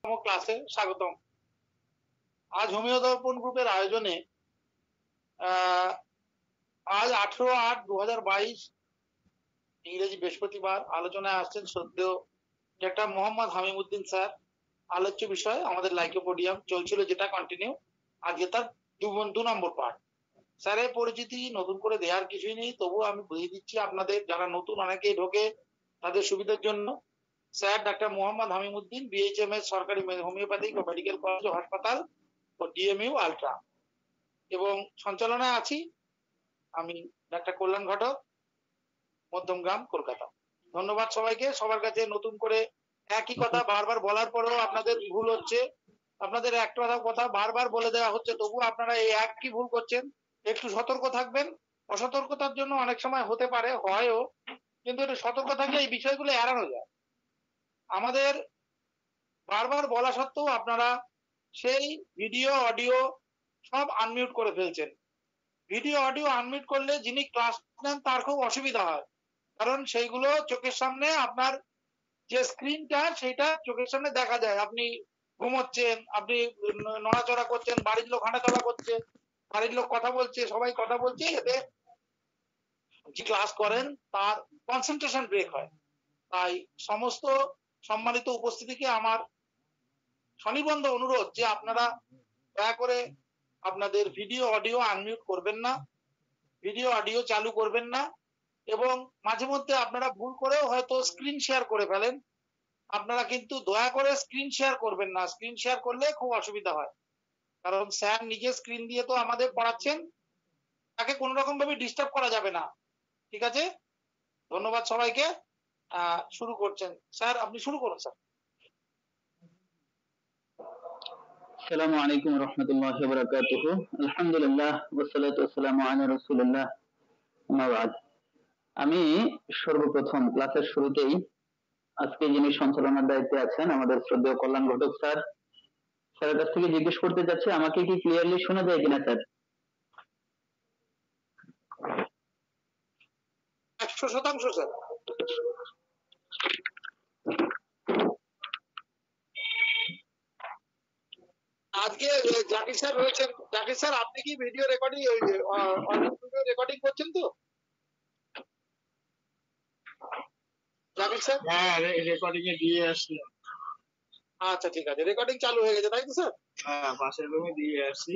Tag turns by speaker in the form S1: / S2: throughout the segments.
S1: ক্লাসে স্বাগতম। আজ হোমিও দর্পণ গ্রুপের আয়োজনে আজ 18/8/2022 ইংরেজি বৃহস্পতিবার আলোচনায় আসছেন শ্রদ্ধেয় ডক্টর মোহাম্মদ হামিমউদ্দিন স্যার। আলোচ্য বিষয় আমাদের লাইকোপোডিয়াম চলছিল, যেটা কন্টিনিউ, আজকে তার 2 নম্বর পার্ট। স্যারের পরিচিতি নতুন করে দেওয়ার কিছুই নেই, তবুও আমি বুঝিয়ে দিচ্ছি আপনাদের যারা নতুন অনেকেই ঢোকে তাদের সুবিধার জন্য। স্যার ডাক্তার মোহাম্মদ হামিমউদ্দিন, বিএইচএমএস সরকারি হোমিওপ্যাথিক ও মেডিকেল কলেজ ও হাসপাতাল ও ডিএমইউ আলট্রা, এবং সঞ্চালনায় আছি আমি ডাক্তার কল্যাণ ঘটক, মধ্যমগ্রাম, কলকাতা। ধন্যবাদ সবাইকে। সবার কাছে নতুন করে একই কথা বারবার বলার পরেও আপনাদের ভুল হচ্ছে। আপনাদের একটা কথা বারবার বলে দেওয়া হচ্ছে, তবুও আপনারা এই একই ভুল করছেন। একটু সতর্ক থাকবেন। অসতর্কতার জন্য অনেক সময় হতে পারে, হয়ও, কিন্তু একটু সতর্ক থাকলে এই বিষয়গুলো এড়ানো যায়। আমাদের বারবার বলা সত্ত্বেও আপনারা সেই ভিডিও অডিও সব আনমিউট করে ফেলছেন। ভিডিও অডিও আনমিউট করলে যিনি ক্লাস নেন তার খুব অসুবিধা হয়, কারণ সেইগুলো চোখের সামনে আপনার যে স্ক্রিনটা সেটা চোখের সামনে দেখা যায়। আপনি ঘুমোচ্ছেন, আপনি নড়াচড়া করছেন, বাড়ির লোক হাঁটাচলা করছে, বাড়ির লোক কথা বলছে, সবাই কথা বলছে, এতে যে ক্লাস করেন তার কনসেন্ট্রেশন ব্রেক হয়। তাই সমস্ত সম্মানিত উপস্থিতিকে আমার সনিবন্ধ অনুরোধ যে আপনারা দয়া করে আপনাদের ভিডিও অডিও আনমিউট করবেন না, ভিডিও অডিও চালু করবেন না, এবং মাঝে মধ্যে আপনারা ভুল করেও হয়তো স্ক্রিন শেয়ার করে ফেলেন। আপনারা কিন্তু দয়া করে স্ক্রিন শেয়ার করবেন না। স্ক্রিন শেয়ার করলে খুব অসুবিধা হয়, কারণ স্যার নিজে স্ক্রিন দিয়ে তো আমাদের পড়াচ্ছেন, তাকে কোনো রকম ভাবে ডিস্টার্ব করা যাবে না। ঠিক আছে? ধন্যবাদ সবাইকে। শুরু করছেন স্যার, আপনি শুরু করুন স্যার।
S2: আসসালামু আলাইকুম রহমতুল্লাহ বারাকাতুহু। আলহামদুলিল্লাহ ওয়াসসালাতু ওয়াসসালামু আলা রাসূলিল্লাহ, আম্মা বাদ। আমি সর্বপ্রথম ক্লাসের শুরুতেই আজকে যিনি সঞ্চালনার দায়িত্বে আছেন আমাদের শ্রদ্ধেয় কল্যাণ ঘটক স্যার, স্যারের কাছ থেকে জিজ্ঞেস করতে যাচ্ছি আমাকে কি ক্লিয়ারলি শোনা যায় কিনা স্যার?
S1: 100% স্যার। আজকে জাকির স্যার রয়েছেন। জাকির স্যার, আপনি কি ভিডিও রেকর্ডিং ভিডিও রেকর্ডিং করছেন তো? জাকির স্যার?
S3: হ্যাঁ, রেকর্ডিং এ দিয়ে আসছি।
S1: আচ্ছা ঠিক আছে, রেকর্ডিং চালু হয়ে গেছে তাই তো স্যার?
S3: হ্যাঁ, পাশের রুমে দিয়ে আসছি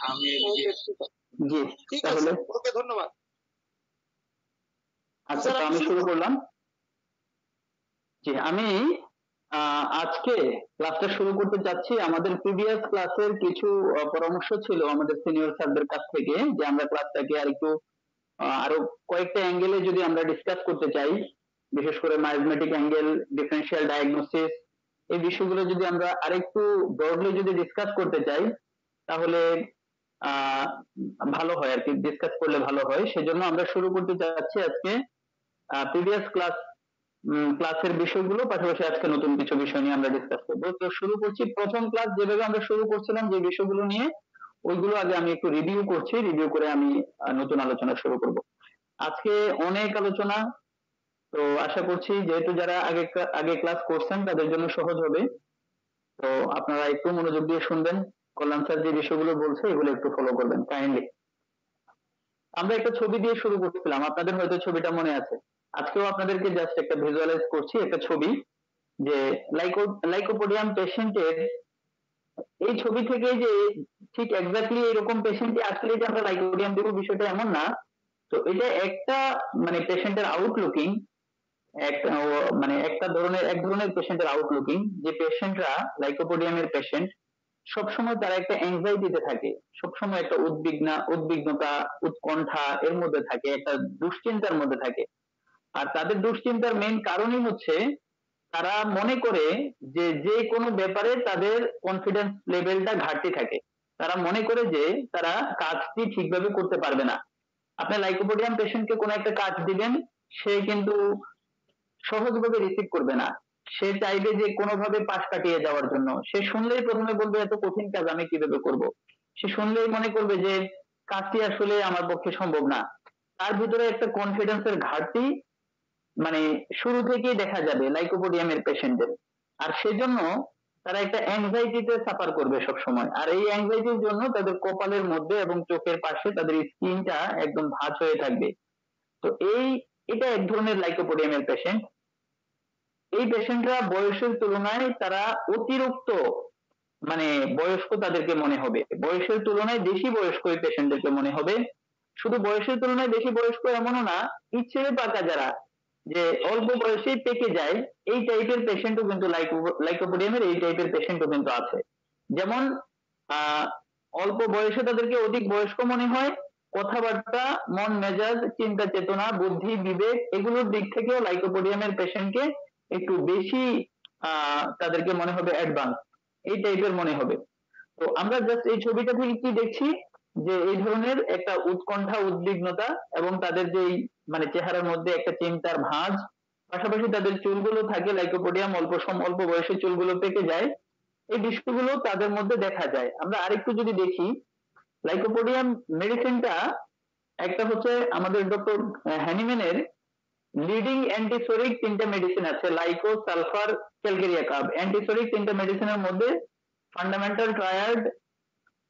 S3: আমি।
S2: জি,
S1: ঠিক আছে, ওকে, ধন্যবাদ।
S2: আচ্ছা, আমি শুরু করলাম। জি, আমি আজকে ক্লাসটা শুরু করতে চাচ্ছি। আমাদের প্রিভিয়াস ক্লাসের কিছু পরামর্শ ছিল আমাদের সিনিয়র স্যারদের কাছ থেকে, যে আমরা ক্লাসটাকে আর একটু আরো কয়েকটা অ্যাঙ্গেলে যদি আমরা ডিসকাস করতে চাই, বিশেষ করে ম্যাথমেটিক অ্যাঙ্গেল, ডিফারেনশিয়াল ডায়াগনোসিস, এই বিষয়গুলো যদি আমরা আরেকটু ব্রডলি যদি ডিসকাস করতে চাই তাহলে ভালো হয় আর কি, ডিসকাস করলে ভালো হয়। সেজন্য আমরা শুরু করতে চাচ্ছি আজকে প্রিভিয়াস ক্লাসের বিষয়গুলো, পাশাপাশি আজকে নতুন কিছু বিষয় নিয়ে আমরা ডিসকাস করবো। তো শুরু করছি। প্রথম ক্লাস যেভাবে আমরা শুরু করছিলাম যে বিষয়গুলো নিয়ে, ওইগুলো আগে আমি একটু রিভিউ করছি, রিভিউ করে আমি নতুন আলোচনা শুরু করব। আজকে অনেক আলোচনা, তো আশা করছি যেহেতু যারা আগে ক্লাস করছেন তাদের জন্য সহজ হবে। তো আপনারা একটু মনোযোগ দিয়ে শুনবেন, কল্যাণ স্যার যে বিষয়গুলো বলছে এগুলো একটু ফলো করবেন কাইন্ডলি। আমরা একটা ছবি দিয়ে শুরু করছিলাম, আপনাদের হয়তো ছবিটা মনে আছে। আজকেও আপনাদেরকে জাস্ট একটা ভিজুয়ালাইজ করছি একটা ছবি, যে লাইকোপোডিয়াম পেশেন্টের এই ছবি থেকে যে ঠিক এক্স্যাক্টলি এরকম পেশেন্টই আসলে যে আমরা লাইকোপোডিয়াম দেবো বিষয়টা এমন না। তো এটা একটা মানে পেশেন্টের আউটলুকিং, একটা মানে এক ধরনের পেশেন্টের আউটলুকিং, যে পেশেন্টরা লাইকোপোডিয়ামের পেশেন্ট সবসময় তারা একটা অ্যাংজাইটিতে থাকে, সবসময় একটা উদ্বিগ্নতা, উৎকণ্ঠা এর মধ্যে থাকে, একটা দুশ্চিন্তার মধ্যে থাকে। আর তাদের দুশ্চিন্তার মেইন কারণই হচ্ছে তারা মনে করে যে যে কোনো ব্যাপারে তাদের কনফিডেন্স লেভেলটা ঘাটতি থাকে। তারা মনে করে যে তারা কাজটি ঠিকভাবে করতে পারবে না। আপনি লাইকোপোডিয়াম পেশেন্টকে কোনো একটা কাজ দিবেন, সে কিন্তু সহজভাবে রিসিভ করবে না। সে চাইবে যে কোনোভাবে পাশ কাটিয়ে যাওয়ার জন্য। সে শুনলেই প্রথমে বলবে এত কঠিন কাজ আমি কিভাবে করব। সে শুনলেই মনে করবে যে কাজটি আসলে আমার পক্ষে সম্ভব না। তার ভিতরে একটা কনফিডেন্সের ঘাটতি মানে শুরু থেকেই দেখা যাবে লাইকোপোডিয়ামের পেশেন্টদের। আর সেজন্য তারা একটা অ্যাংজাইটিতে সাফার করবে সব সময়, আর এই অ্যাংজাইটির জন্য তাদের কপালের মধ্যে এবং চোখের পাশে তাদের স্কিনটা একদম ভাঁজ হয়ে থাকবে। তো এটা এক ধরনের লাইকোপোডিয়ামের পেশেন্ট। এই পেশেন্টরা বয়সের তুলনায় তারা অতিরিক্ত মানে বয়স্ক তাদেরকে মনে হবে, বয়সের তুলনায় বেশি বয়স্ক এই পেশেন্টদেরকে মনে হবে। শুধু বয়সের তুলনায় বেশি বয়স্ক এমনও না, ইচ্ছে পাকা যারা যে অল্প বয়সেই পেকে যায়, এই টাইপের পেশেন্টও কিন্তু লাইকোপোডিয়ামের এই টাইপের পেশেন্টও কিন্তু আছে। যেমন অল্প বয়সে তাদেরকে অধিক বয়স্ক মনে হয়, কথাবার্তা, মন মেজাজ, চিন্তা চেতনা, বুদ্ধি, বিবেক এগুলোর দিক থেকেও লাইকোপোডিয়ামের পেশেন্টকে একটু বেশি তাদেরকে মনে হবে অ্যাডভান্স, এই টাইপের মনে হবে। তো আমরা জাস্ট এই ছবিটা থেকে কি দেখছি যে এই ধরনের একটা উৎকণ্ঠা, উদ্বিগ্নতা এবং তাদের যেই মানে চেহারার মধ্যে একটা চিন্তার ভাঁজ, পাশাপাশি তাদের চুলগুলো থাকে লাইকোপোডিয়াম অল্প বয়সে চুলগুলো পেকে যায়, এই বিষয়গুলো তাদের মধ্যে দেখা যায়। আমরা আরেকটু যদি দেখি লাইকোপোডিয়াম মেডিসিনটা, একটা হচ্ছে আমাদের ডক্টর হ্যানিম্যানের লিডিং অ্যান্টিসোরিক তিনটা মেডিসিন আছে, লাইকো, সালফার, ক্যালকেরিয়া কার্ব। অ্যান্টিসোরিক তিনটা মেডিসিনের মধ্যে ফান্ডামেন্টাল ট্রায়াড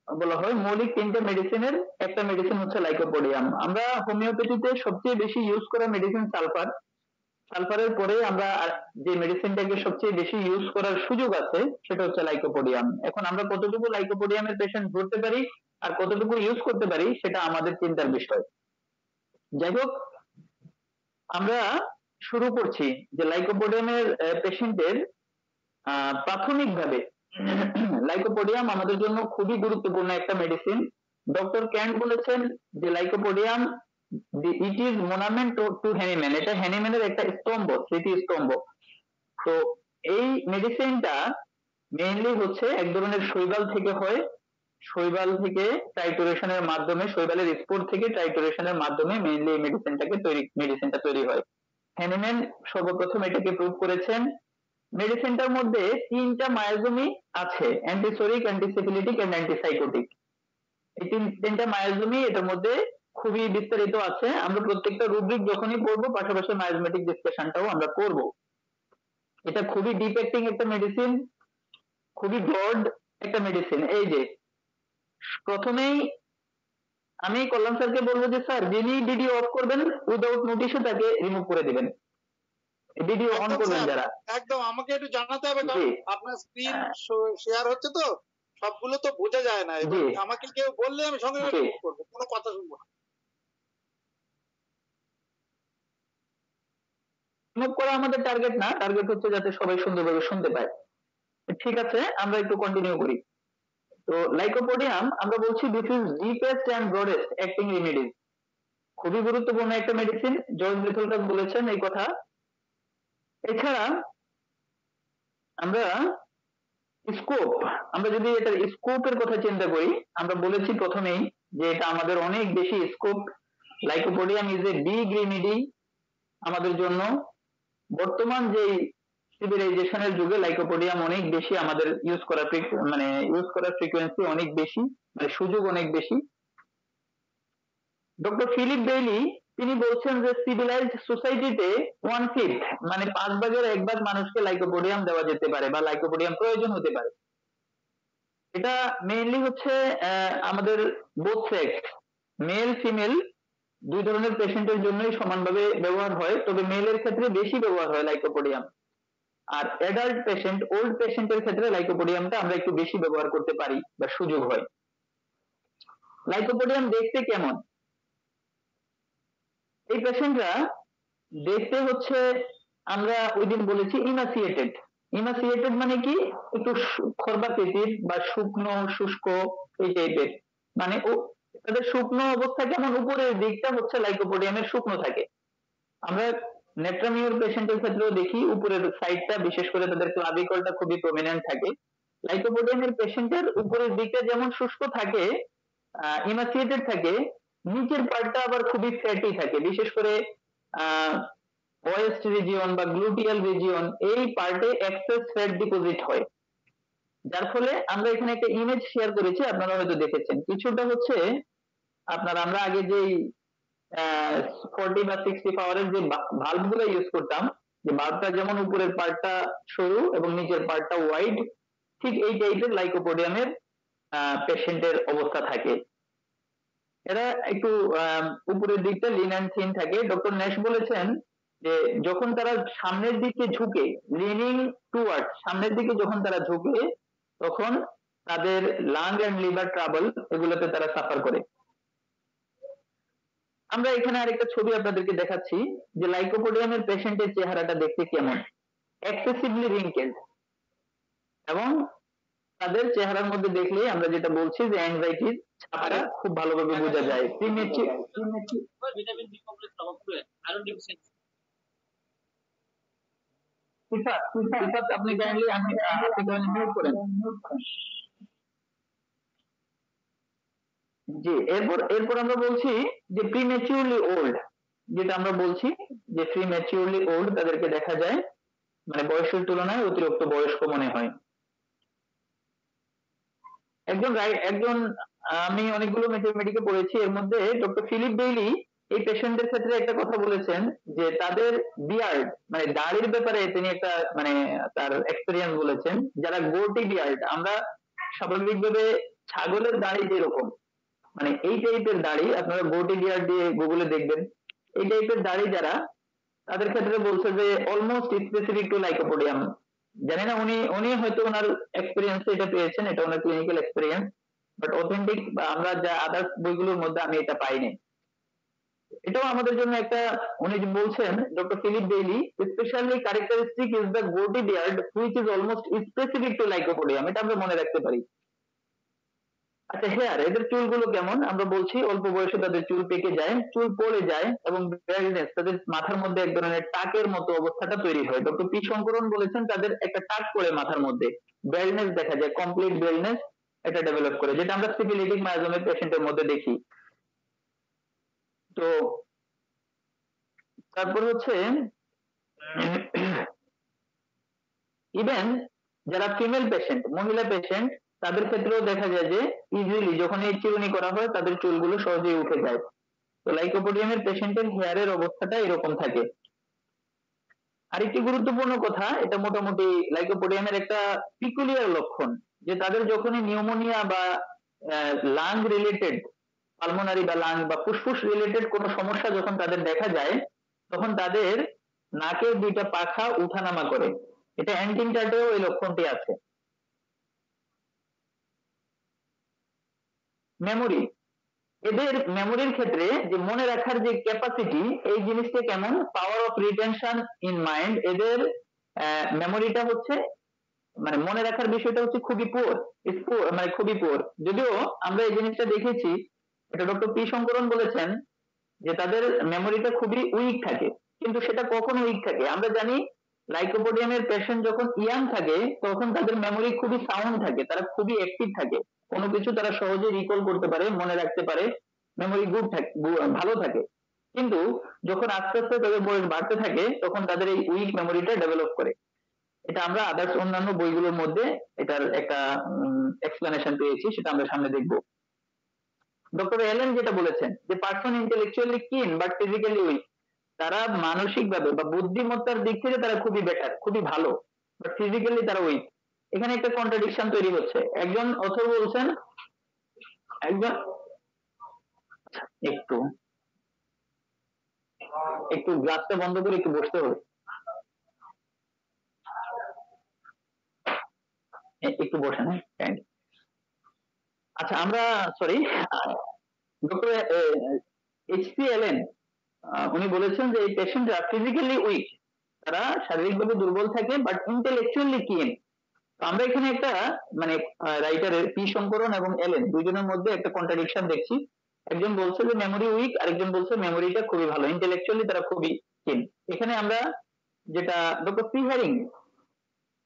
S2: বলা হয়, মৌলিক তিনটা মেডিসিনের একটা মেডিসিন হচ্ছে লাইকোপোডিয়াম। আমরা হোমিওপ্যাথিতে সবচেয়ে বেশি ইউজ করা মেডিসিন সালফার, সালফারের পরে আমরা যে মেডিসিনটাকে সবচেয়ে বেশি ইউজ করার সুযোগ আছে সেটা হচ্ছে লাইকোপোডিয়াম। এখন আমরা কতটুকু লাইকোপোডিয়ামের পেশেন্ট ধরতে পারি আর কতটুকু ইউজ করতে পারি সেটা আমাদের চিন্তার বিষয়। যাই হোক, আমরা শুরু করছি যে লাইকোপোডিয়ামের পেশেন্টের প্রাথমিকভাবে লাইকোপোডিয়াম আমাদের জন্য খুবই গুরুত্বপূর্ণ একটা মেডিসিন। ডক্টর ক্যান্ট বলেছেন যে lycopodium it is monument to Hahnemann, এটা হ্যানিম্যানের একটা স্তম্ভ, স্মৃতিস্তম্ভ। তো এই মেডিসিনটা মেইনলি হচ্ছে এক ধরনের শৈবাল থেকে হয়, শৈবাল থেকে ট্রাইটোরেশনের মাধ্যমে, শৈবালের স্পোর থেকে ট্রাইটোরেশনের মাধ্যমে মেইনলি এই মেডিসিনটা তৈরি হয়। হ্যানিম্যান সর্বপ্রথম এটাকে প্রুভ করেছেন। মেডিসিনটার মধ্যে তিনটা মায়োজমি আছে, অ্যান্টিসোরিক, অ্যান্টিসিফিলিটিক এন্ড অ্যান্টিসাইকোটিক। এই তিনটা মায়োজমি এটার মধ্যে খুবই বিস্তারিত আছে। আমরা প্রত্যেকটা রুব্রিক যখনই পড়বো পাশাপাশি মায়োজমেটিক ডিসকাশনটাও আমরা করব। এটা খুবই ডিপ অ্যাক্টিং একটা মেডিসিন, খুবই ব্রড একটা মেডিসিন। এই যে প্রথমেই আমি কল্যাণ স্যারকে বলবো যে স্যার যিনি ভিডিও অফ করবেন উইদাউট নোটিশে তাকে রিমুভ করে দিবেন, ভিডিও অন
S1: একদম
S2: করবেন
S1: স্যার,
S2: যারা।
S1: একদম আমাকে একটু জানাতে হবে, কারণ
S2: জি
S1: আপনার স্ক্রিন শেয়ার হচ্ছে তো, সবগুলো তো বোঝা যায় না। এবার
S2: জি
S1: আমাকে কেউ বললে আমি সঙ্গে সঙ্গে
S2: জি
S1: remove করবো, কোনো কথা শুনবো না।
S2: রিমুভ করা আমাদের টার্গেট না, টার্গেট হচ্ছে যাতে সবাই সুন্দরভাবে শুনতে পায়। ঠিক আছে, আমরা একটু কন্টিনিউ করি। তো লাইকোপোডিয়াম আমরা বলছি this is deepest and broadest acting remedies, খুবই গুরুত্বপূর্ণ একটা মেডিসিন, জর্জ বেথলকাস বলেছেন এই কথা। এছাড়া আমরা স্কোপ, আমরা যদি এটার স্কোপের কথা চিন্তা করি, আমরা বলেছি প্রথমেই যে এটা আমাদের অনেক বেশি scope. Lycopodium is a big remedy আমাদের জন্য। বর্তমান যে সিভিলাইজেশনের যুগে লাইকোপোডিয়াম অনেক বেশি আমাদের ইউজ করার ফ্রিকোয়েন্সি অনেক বেশি, মানে সুযোগ অনেক বেশি। ডক্টর ফিলিপ বেইলি তিনি বলছেন যে সিভিলাইজড সোসাইটিতে 1/5 মানে 1/5 মানুষকে লাইকোপোডিয়াম দেওয়া যেতে পারে বা লাইকোপোডিয়াম প্রয়োজন হতে পারে। এটা মেইনলি হচ্ছে আমাদের বোথ সেক্স, মেল ফিমেল দুই ধরনের পেশেন্টের জন্যই সমানভাবে ব্যবহার হয়, তবে মেলের ক্ষেত্রে বেশি ব্যবহার হয় লাইকোপোডিয়াম। আর অ্যাডাল্ট পেশেন্ট, ওল্ড পেশেন্টের ক্ষেত্রে লাইকোপোডিয়ামটা আমরা একটু বেশি ব্যবহার করতে পারি বা সুযোগ হয়। লাইকোপোডিয়াম দেখতে কেমন? এই পেশেন্টরা দেখতে হচ্ছে, আমরা ওই দিন বলেছি ইমাসিয়েটেড। ইমাসিয়েটেড মানে কি, একটু খর্বাকৃতির বা শুকনো শুষ্ক এই টাইপের, মানে তাদের শুকনো অবস্থা কেমন, উপরের দিকটা হচ্ছে লাইকোপোডিয়ামের শুকনো থাকে। আমরা নেট্রামিওর পেশেন্টের ক্ষেত্রেও দেখি উপরের সাইডটা, বিশেষ করে তাদের ক্লাভিকলটা খুবই প্রমিনেন্ট থাকে। লাইকোপোডিয়ামের পেশেন্টের উপরের দিকটা যেমন শুষ্ক থাকে, ইমাসিয়েটেড থাকে, নিচের পার্টটা আবার খুবই ফ্যাটি থাকে, বিশেষ করে ওয়েস্ট রিজিয়ন বা গ্লুটিয়াল রিজিয়ন, এই পার্টে এক্সেস ফ্যাট ডিপোজিট হয়। যার ফলে আমরা এখানে একটা ইমেজ শেয়ার করেছি, আপনারা হয়তো দেখেছেন। কিছুটা হচ্ছে আমরা আগে যেই 40 বা 60 পাওয়ারের যে ভাল্ব গুলো ইউজ করতাম, যে ভাল্বটা যেমন উপরের পার্টটা সরু এবং নিচের পার্টটা ওয়াইড, ঠিক এই টাইপের লাইকোপোডিয়ামের পেশেন্টের অবস্থা থাকে। এরা একটু উপরের দিকটা লিন অ্যান্ড থিন থাকে। ডক্টর ন্যাশ বলেছেন যে যখন তারা সামনের দিকে ঝুঁকে, লিনিং টুয়ার্ড সামনের দিকে যখন তারা ঝুঁকে, তখন তাদের লাং এন্ড লিভার ট্রাবল এগুলোতে তারা সাফার করে। আমরা এখানে আরেকটা ছবি আপনাদেরকে দেখাচ্ছি যে লাইকোপোডিয়ামের পেশেন্টের চেহারাটা দেখতে কেমন, এক্সেসিভলি রিঙ্কেলড, এবং তাদের চেহারার মধ্যে দেখলে আমরা যেটা বলছি যে অ্যাংজাইটির ছাপটা খুব ভালোভাবে বোঝা যায়।
S3: ভিটামিন বি কমপ্লেক্স অভাব করে আয়রন ডেফিসিয়েন্সি।
S2: আপনি কাইন্ডলি মিউট করেন। জি, এরপর আমরা বলছি যে প্রিম্যাচিউরলি ওল্ড, যেটা আমরা বলছি যে প্রিম্যাচিউরলি ওল্ড তাদেরকে দেখা যায় মানে বয়সের তুলনায় অতিরিক্ত বয়স্ক মনে হয়। একজন আমি অনেকগুলো ম্যাথমেটিকে পড়েছি, এর মধ্যে ডক্টর ফিলিপ বেইলি এই পেশেন্টদের ক্ষেত্রে একটা কথা বলেছেন যে তাদের বিয়ার্ড মানে দাড়ির ব্যাপারে তিনি একটা মানে তার এক্সপেরিয়েন্স বলেছেন। যারা গোটি বিয়ার্ড, আমরা স্বাভাবিকভাবে ছাগলের দাড়ি যেরকম মানে এই টাইপের দাড়ি, আপনারা গোটি বিয়ার্ড দিয়ে গুগলে দেখবেন, এই টাইপের দাড়ি যারা, তাদের ক্ষেত্রে বলছে যে অলমোস্ট স্পেসিফিক টু লাইকোপোডিয়াম। জানি না উনি হয়তো ওনার এক্সপেরিয়েন্সে এটা পেয়েছেন, এটা ওনার ক্লিনিক্যাল এক্সপেরিয়েন্স, বাট অথেন্টিক বা আমরা যা আদার্স বইগুলোর মধ্যে আমি এটা পাইনি। এটাও আমাদের জন্য একটা, উনি বলছেন doctor Philip Bailey, specially characteristic is the goatee beard which is almost specific to lycopodium. এটা আমরা মনে রাখতে পারি। আচ্ছা, হেয়ার, এদের চুলগুলো কেমন? আমরা বলছি অল্প বয়সে তাদের চুল পেকে যায়, চুল পড়ে যায় এবং বেয়ারনেস, তাদের মাথার মধ্যে এক ধরনের টাকের মতো অবস্থাটা তৈরি হয়। ডক্টর পি শঙ্করন বলেছেন তাদের একটা টাক পড়ে মাথার মধ্যে, বেয়ারনেস দেখা যায়, কমপ্লিট বেয়ারনেস এটা ডেভেলপ করে, যেটা আমরা সিফিলিটিক মায়োজমের পেশেন্টের মধ্যে দেখি। তো তারপর হচ্ছে ইভেন যারা ফিমেল পেশেন্ট, মহিলা পেশেন্ট, তাদের ক্ষেত্রেও দেখা যায় যে ইজিলি যখন এই চিরুনি করা হয় তাদের চুলগুলো সহজেই উঠে যায়। তো লাইকোপোডিয়ামের পেশেন্টের হেয়ারের অবস্থাটা এরকম থাকে। আরেকটি গুরুত্বপূর্ণ কথা, এটা মোটামুটি লাইকোপোডিয়ামের একটা পিকুলিয়ার লক্ষণ, যে তাদের যখনই নিউমোনিয়া বা লাং রিলেটেড, পালমোনারি বা লাং বা ফুসফুস রিলেটেড কোনো সমস্যা যখন তাদের দেখা যায়, তখন তাদের নাকের দুইটা পাখা উঠানামা করে। এটা অ্যান্টিনটাটেও এই লক্ষণটি আছে। মেমোরি, এদের মেমোরির ক্ষেত্রে যে মনে রাখার যে ক্যাপাসিটি, এই জিনিসটা কেমন, power of retention in mind, এদের মেমোরিটা হচ্ছে মানে মনে রাখার বিষয়টা হচ্ছে খুবই পুয়ার, মানে খুবই পুয়ার। যদিও আমরা এই জিনিসটা দেখেছি, এটা ডক্টর পি শঙ্করন বলেছেন যে তাদের মেমোরিটা খুবই উইক থাকে। কিন্তু সেটা কখন উইক থাকে? আমরা জানি লাইকোপোডিয়ামের পেশেন্ট যখন ইয়াং থাকে তখন তাদের মেমোরি খুবই সাউন্ড থাকে, তারা খুবই অ্যাক্টিভ থাকে, কোনো কিছু তারা সহজে রিকল করতে পারে, মনে রাখতে পারে, মেমোরি গুড থাকে, ভালো থাকে। কিন্তু যখন আস্তে আস্তে তাদের বয়স বাড়তে থাকে তখন তাদের এই উইক মেমোরিটা ডেভেলপ করে। এটা আমরা আদার্স অন্যান্য বইগুলোর মধ্যে এটার একটা এক্সপ্লেনেশন পেয়েছি, সেটা আমরা সামনে দেখব। ডক্টর এলেন যেটা বলেছেন যে পার্সন ইন্টেলেকচুয়ালি কিন বাট ফিজিক্যালি উইক, তারা মানসিকভাবে বা বুদ্ধিমত্তার দিক থেকে তারা খুবই বেটার, খুবই ভালো, বাট ফিজিক্যালি তারা উইক। এখানে একটা কন্ট্রাডিকশন তৈরি হচ্ছে। একজন অথর বলছেন, একজন একটু একটু গ্লাসটা বন্ধ করে একটু বসতে হবে, একটু বসেন। হ্যাঁ, আচ্ছা, আমরা সরি, ডক্টর এইচসি এলেন উনি বলেছেন যে এই পেশেন্টরা ফিজিক্যালি উইক, তারা শারীরিকভাবে দুর্বল থাকে বাট ইন্টেলেকচুয়ালি কিন। তো আমরা এখানে একটা মানে রাইটারের পি শঙ্করন এবং এলেন দুইজনের মধ্যে একটা কন্ট্রাডিকশন দেখছি। একজন বলছে যে মেমোরি উইক, আরেকজন বলছে মেমোরিটা খুবই ভালো, ইন্টেলেকচুয়ালি তারা খুবই কিন। এখানে আমরা যেটা ডক্টর সি হ্যারিং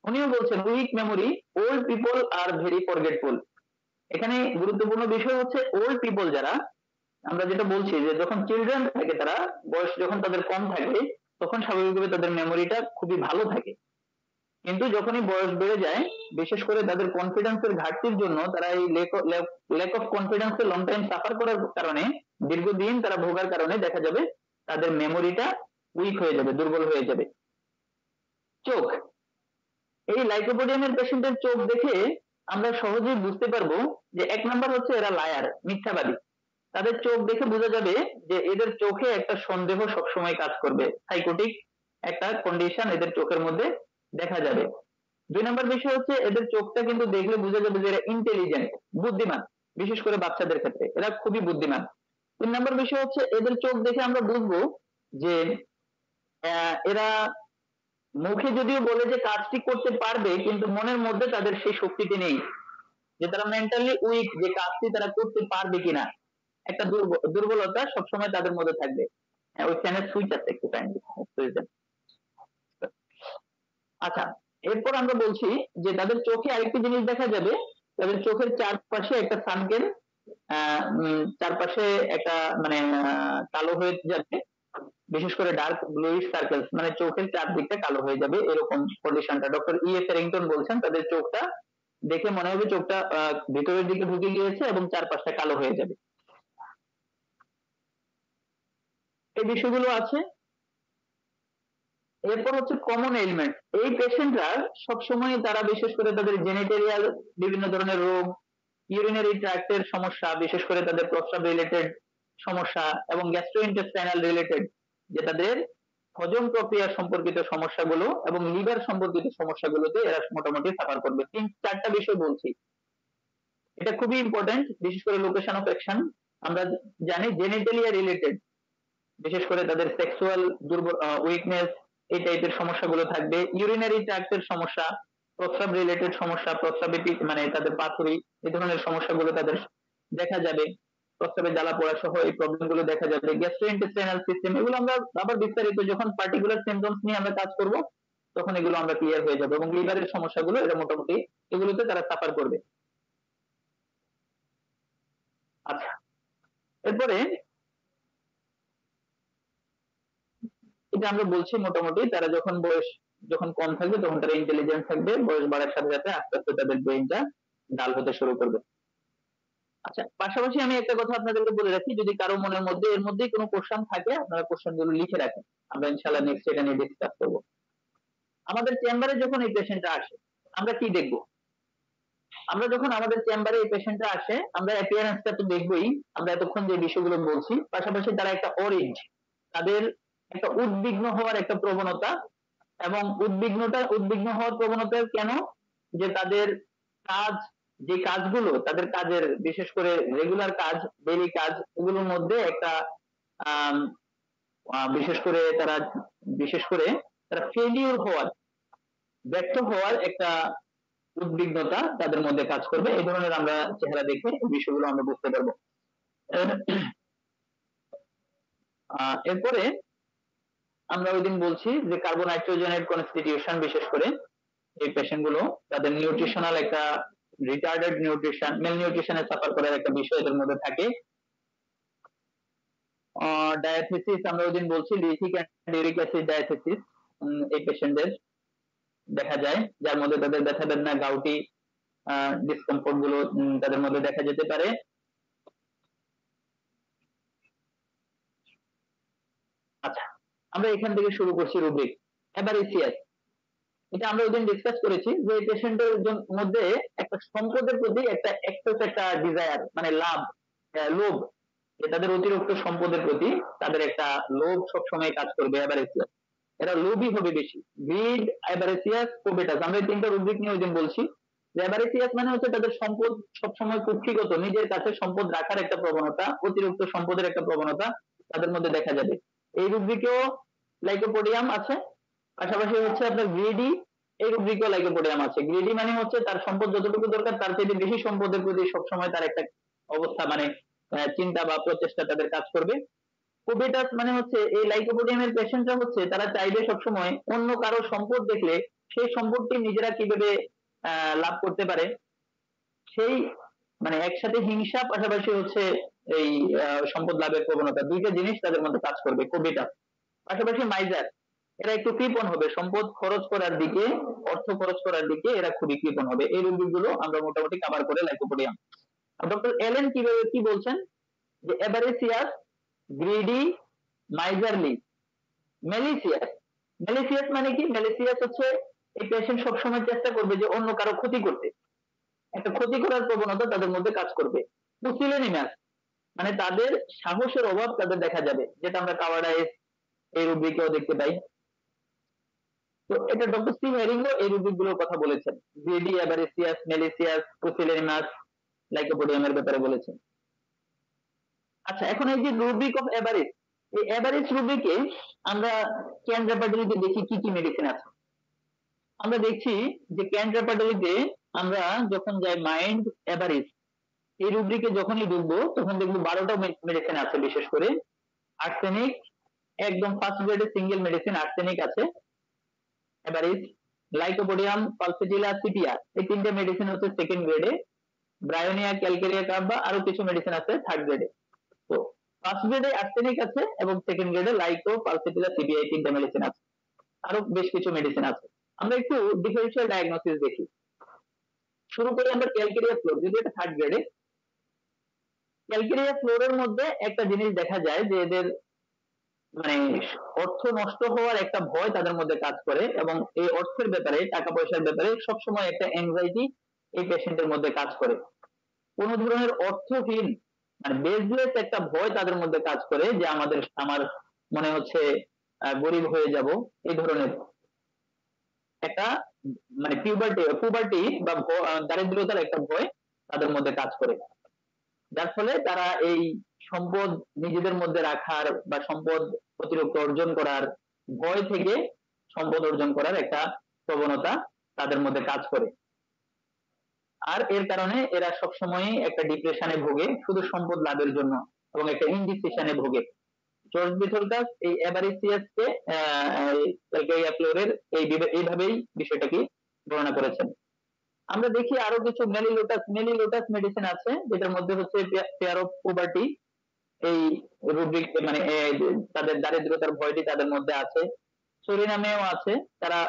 S2: উনিও বলছেন weak memory, old people are very forgetful. এখানে গুরুত্বপূর্ণ বিষয় হচ্ছে ওল্ড পিপল যারা, আমরা যেটা বলছি যে যখন চিলড্রেন থাকে, তারা বয়স যখন তাদের কম থাকে তখন স্বাভাবিকভাবে তাদের মেমোরিটা খুবই ভালো থাকে। কিন্তু যখনই বয়স বেড়ে যায়, বিশেষ করে তাদের কনফিডেন্সের ঘাটতির জন্য, তারা এই ল্যাক অফ কনফিডেন্সে লং টাইম সাফার করার কারণে, দীর্ঘদিন তারা ভোগার কারণে দেখা যাবে তাদের মেমোরিটা উইক হয়ে যাবে, দুর্বল হয়ে যাবে। চোখ, এই লাইকোপোডিয়ামের পেশেন্টের চোখ দেখে আমরা সহজেই বুঝতে পারবো যে এক নাম্বার হচ্ছে এরা লায়ার, মিথ্যাবাদী। তাদের চোখ দেখে বোঝা যাবে যে এদের চোখে একটা সন্দেহ সবসময় কাজ করবে, সাইকোটিক একটা কন্ডিশন এদের চোখের মধ্যে দেখা যাবে। দুই নম্বর বিষয় হচ্ছে এদের চোখটা কিন্তু দেখলে বোঝা যাবে যে এরা ইন্টেলিজেন্ট, বুদ্ধিমান, বিশেষ করে বাচ্চাদের ক্ষেত্রে এরা খুবই বুদ্ধিমান। তিন নম্বর বিষয় হচ্ছে এদের চোখ দেখে আমরা বুঝবো যে এরা মুখে যদিও বলে যে কাজটি করতে পারবে কিন্তু মনের মধ্যে তাদের সেই শক্তিটি নেই, যে তারা মেন্টালি উইক, যে কাজটি তারা করতে পারবে কিনা, একটা দুর্বলতা সবসময় তাদের মধ্যে থাকবে। ওই ফ্যানের সুইচ আছে, একটু কাইন্ডলি সুইচ দেন। আচ্ছা, এরপর আমরা বলছি যে তাদের চোখে আরেকটি জিনিস দেখা যাবে, তাদের চোখের চারপাশে একটা সানকেল চারপাশে একটা মানে কালো হয়ে যাবে, বিশেষ করে ডার্ক ব্লুইশ সার্কেলস, মানে চোখের চারদিকটা কালো হয়ে যাবে, এরকম কন্ডিশনটা ডক্টর E.F. এরিংটন বলছেন। তাদের চোখটা দেখে মনে হবে চোখটা ভিতরের দিকে ঢুকে গিয়েছে এবং চারপাশটা কালো হয়ে যাবে। এই বিষয়গুলো আছে। এরপর হচ্ছে কমন এলিমেন্ট। এই পেশেন্টরা সবসময় তারা বিশেষ করে তাদের জেনিটেরিয়াল বিভিন্ন ধরনের রোগ, ইউরিনারি ট্র্যাক্টের সমস্যা, বিশেষ করে তাদের প্রস্রাব রিলেটেড সমস্যা এবং গ্যাস্ট্রোইন্টেস্টাইনাল রিলেটেড, যে তাদের হজম প্রক্রিয়া সম্পর্কিত সমস্যাগুলো এবং লিভার সম্পর্কিত সমস্যাগুলোতে এরা মোটামুটি সাফার করবে। তিন চারটা বিষয় বলছি, এটা খুবই ইম্পর্টেন্ট, বিশেষ করে লোকেশন অফ অ্যাকশন। আমরা জানি জেনিটালিয়া রিলেটেড, বিশেষ করে তাদের সেক্সুয়াল উইকনেস, এই টাইপের সমস্যাগুলো থাকবে। ইউরিনারি ট্র্যাক্টের সমস্যা, প্রস্রাব রিলেটেড সমস্যা, প্রস্রাবে মানে তাদের পাথরি, এই ধরনের সমস্যাগুলো তাদের দেখা যাবে। প্রস্রাবে জ্বালা পোড়া সহ এই প্রবলেম গুলো দেখা যাবে। গ্যাস্ট্রোইন্টেস্টাইনাল সিস্টেম, এগুলো আমরা আবার বিস্তারিত যখন পার্টিকুলার সিমটমস নিয়ে আমরা কাজ করব তখন এগুলো আমরা ক্লিয়ার হয়ে যাবে। এবং লিভারের সমস্যাগুলো এটা মোটামুটি এগুলোতে তারা সাফার করবে। আচ্ছা, এরপরে এটা আমরা বলছি মোটামুটি তারা যখন বয়স যখন কম থাকবে তখন তারা ইন্টেলিজেন্ট থাকবে, বয়স বাড়ার সাথে সাথে আস্তে আস্তে তাদের ব্রেইনটা ডাল হতে শুরু করবে। আচ্ছা, পাশাপাশি আমি একটা কথা আপনাদেরকে বলে রাখি, যদি কারো মনের মধ্যে এর মধ্যেই কোনো কোশ্চেন থাকে আপনারা কোশ্চেন গুলো লিখে রাখেন, আমরা ইনশাআল্লাহ নেক্সট এটা নিয়ে ডিসকাস করব। আমাদের চেম্বারে যখন এই পেশেন্টটা আসে আমরা কি দেখব? আমরা যখন আমাদের চেম্বারে এই পেশেন্টটা আসে আমরা অ্যাপিয়ারেন্সটা তো দেখবই, আমরা এতক্ষণ যে বিষয়গুলো বলছি, পাশাপাশি তারা একটা অরেঞ্জ, তাদের একটা উদ্বিগ্ন হওয়ার একটা প্রবণতা, এবং উদ্বিগ্ন হওয়ার প্রবণতা কেন? যে তাদের কাজ, যে কাজগুলো তাদের কাজের বিশেষ করে রেগুলার কাজ, ডেইলি কাজ, এগুলোর মধ্যে একটা বিশেষ করে তারা ফেলিওর হওয়ার, ব্যর্থ হওয়ার একটা উদ্বিগ্নতা তাদের মধ্যে কাজ করবে। এই ধরনের আমরা চেহারা দেখে এই বিষয়গুলো আমরা বুঝতে পারবো। এরপরে আমরা ওই দিন বলছি যে কার্বোনাইট্রোজেনের কনস্টিটিউশন, বিশেষ করে এই পেশেন্ট গুলো তাদের নিউট্রিশনাল একটা রিটার্ডেড নিউট্রিশন, মেল নিউট্রিশনে সাফার করার একটা বিষয় এদের মধ্যে থাকে। ডায়াথেসিস আমরা ওই দিন বলছি, lithic and uric acid diathesis এই পেশেন্টদের দেখা যায়, যার মধ্যে তাদের ব্যথা বেদনা, গাউটি ডিসকমফোর্ট গুলো তাদের মধ্যে দেখা যেতে পারে। আচ্ছা, আমরা এখান থেকে শুরু করছি রুব্রিক এভারিসিয়াস। এটা আমরা ওইদিন ডিসকাস করেছি যে পেশেন্টের মধ্যে একটা সম্পদের প্রতি একটা এক্সেস একটা ডিজায়ার, মানে লোভ, যে তাদের অতিরিক্ত সম্পদের প্রতি তাদের একটা লোভ সবসময় কাজ করবে। এভারিসিয়াস, এরা লোভী হবে বেশি। গ্রিড, এভারিসিয়াস, কোবেটাস, আমরা এই তিনটা রুব্রিক নিয়ে ওইদিন বলছি যে এভারিসিয়াস মানে হচ্ছে তাদের সম্পদ সবসময় কুক্ষিগত, নিজের কাছে সম্পদ রাখার একটা প্রবণতা, অতিরিক্ত সম্পদের একটা প্রবণতা তাদের মধ্যে দেখা যাবে। এই রুব্রিকেও লাইকোপোডিয়াম আছে, পাশাপাশি হচ্ছে আপনার গ্রিডি, এই রুব্রিকেও লাইকোপোডিয়াম আছে। গ্রিডি মানে হচ্ছে তার সম্পদ যতটুকু দরকার তার চেয়ে বেশি সম্পদের প্রতি সবসময় তার একটা অবস্থা, মানে চিন্তা বা প্রচেষ্টা তাদের কাজ করবে। কোবেটাস মানে হচ্ছে এই লাইকোপোডিয়ামের পেশেন্টরা হচ্ছে তারা চাইবে সবসময় অন্য কারো সম্পদ দেখলে সেই সম্পদটি নিজেরা কিভাবে লাভ করতে পারে, সেই মানে একসাথে হিংসা পাশাপাশি হচ্ছে এই সম্পদ লাভের প্রবণতা, দুইটা জিনিস তাদের মধ্যে কাজ করবে কোবেটাস। পাশাপাশি মাইজার, এরা একটু কৃপণ হবে, সম্পদ খরচ করার দিকে, অর্থ খরচ করার দিকে এরা খুবই কৃপণ হবে। এই রোগগুলো আমরা মোটামুটি কভার করে লাইকোপোডিয়াম। ডক্টর এলেন কিভাবে কি বলছেন যে এভারিসিয়াস, গ্রিডি, মাইজারলি, মেলিসিয়াস। মেলিসিয়াস মানে কি? মেলিসিয়াস হচ্ছে এই পেশেন্ট সবসময় চেষ্টা করবে যে অন্য কারো ক্ষতি করতে, একটা ক্ষতি করার প্রবণতা তাদের মধ্যে কাজ করবে। পুসিলেনিমাস মানে তাদের সাহসের অভাব তাদের দেখা যাবে, যেটা আমরা কাওয়ার্ডাইস এই রুব্রিকেও দেখতে পাই। তো এটা ডক্টর স্টিভ হেরিংও এই রুব্রিক গুলোর কথা বলেছেন, গ্রেডি, অ্যাভারেসিয়াস, মেলিসিয়াস, পুসিলেনিমাস, লাইকোপোডিয়ামের ব্যাপারে বলেছেন। আচ্ছা, এখন এই যে রুব্রিক অফ এভারেজ, এই এভারেজ রুব্রিকে আমরা ক্যান রেপার্টরিতে দেখি কি কি মেডিসিন আছে। আমরা দেখছি যে ক্যান রেপার্টরিতে আমরা যখন যাই মাইন্ড এভারেজ এই রুব্রিকে যখনই ঢুকবো তখন দেখবো 12টা মেডিসিন আছে, বিশেষ করে আর্সেনিক, একদম ফার্স্ট গ্রেডের সিঙ্গেল মেডিসিন আর্সেনিক আছে, এভারেজ, লাইকোপোডিয়াম, পালসেটিলা, সিপিআর, এই তিনটে মেডিসিন হচ্ছে সেকেন্ড গ্রেডে, ব্রায়োনিয়া, ক্যালকেরিয়া কার্বা, আরো কিছু মেডিসিন আছে থার্ড গ্রেডে। তো ফার্স্ট গ্রেডে আর্সেনিক আছে এবং সেকেন্ড গ্রেডে লাইকো, পালসেটিলা, সিপিআই তিনটে মেডিসিন আছে, আরো বেশ কিছু মেডিসিন আছে। আমরা একটু ডিফারেনশিয়াল ডায়াগনোসিস দেখি। শুরু করি আমরা ক্যালকেরিয়া ফ্লোর, যদি এটা থার্ড গ্রেডে। ক্যালকেরিয়া ফ্লোরের মধ্যে একটা জিনিস দেখা যায় যে এদের মানে অর্থ নষ্ট হওয়ার একটা ভয় তাদের মধ্যে কাজ করে, এবং এই অর্থের ব্যাপারে, টাকা পয়সার ব্যাপারে সবসময় একটা অ্যাংজাইটি এই পেশেন্টের মধ্যে কাজ করে। কোন ধরনের অর্থহীন মানে বেসলেস একটা ভয় তাদের মধ্যে কাজ করে যে আমার মনে হচ্ছে গরিব হয়ে যাব, এই ধরনের একটা মানে পুবার্টি বা দারিদ্রতার একটা ভয় তাদের মধ্যে কাজ করে, যার ফলে তারা এই সম্পদ নিজেদের মধ্যে রাখার বা সম্পদ অতিরিক্ত অর্জন করার ভয় থেকে সম্পদ অর্জন করার একটা প্রবণতা তাদের মধ্যে কাজ করে। আর এর কারণে এরা সবসময়ই একটা ডিপ্রেশনে ভোগে শুধু সম্পদ লাভের জন্য, এবং একটা ইনডিসিশনে ভোগে। জর্জ ভিথলকাস এই এভারেসিয়াসকে ক্যালকেরিয়া ফ্লোরের এইভাবেই বিষয়টাকে বর্ণনা করেছেন। আমরা দেখি আরো কিছু মেলিলোটাস মেডিসিন আছে, যেটার মধ্যে হচ্ছে পেয়ার অফ পভার্টি, এই রুব্রিক মানে তাদের দারিদ্রতার ভয়টি তাদের মধ্যে আছে। সুরিনামেও আছে, তারা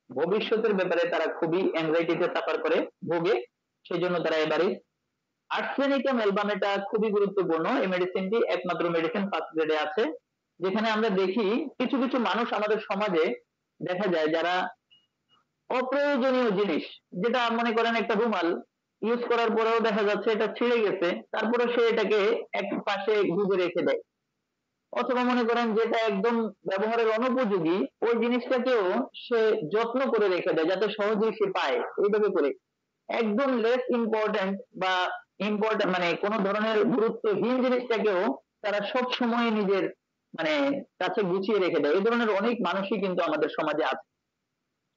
S2: ভবিষ্যতের ব্যাপারে তারা খুবই অ্যাংজাইটিতে সাফার করে, ভোগে, সেই জন্য তারা এবারে। আর্সেনিকাম অ্যালবাম এটা খুবই গুরুত্বপূর্ণ, এই মেডিসিনটি একমাত্র মেডিসিন ফার্স্ট গ্রেডে আছে, যেখানে আমরা দেখি কিছু কিছু মানুষ আমাদের সমাজে দেখা যায় যারা অপ্রয়োজনীয় জিনিস, যেটা মনে করেন একটা রুমাল ইউজ করার পরেও দেখা যাচ্ছে এটা ছিঁড়ে গেছে, তারপরে সে এটাকে এক পাশে গুজে রেখে দেয়, অথবা মনে করেন যেটা একদম ব্যবহারের অনুপযোগী ওই জিনিসটাকেও সে যত্ন করে রেখে দেয় যাতে সহজেই সে পায়, এইভাবে করে একদম লেস ইম্পর্টেন্ট বা ইম্পর্টেন্ট মানে কোন ধরনের গুরুত্বহীন জিনিসটাকেও তারা সব সময় নিজের মানে কাছে গুছিয়ে রেখে দেয়। এই ধরনের অনেক মানুষই কিন্তু আমাদের সমাজে আছে।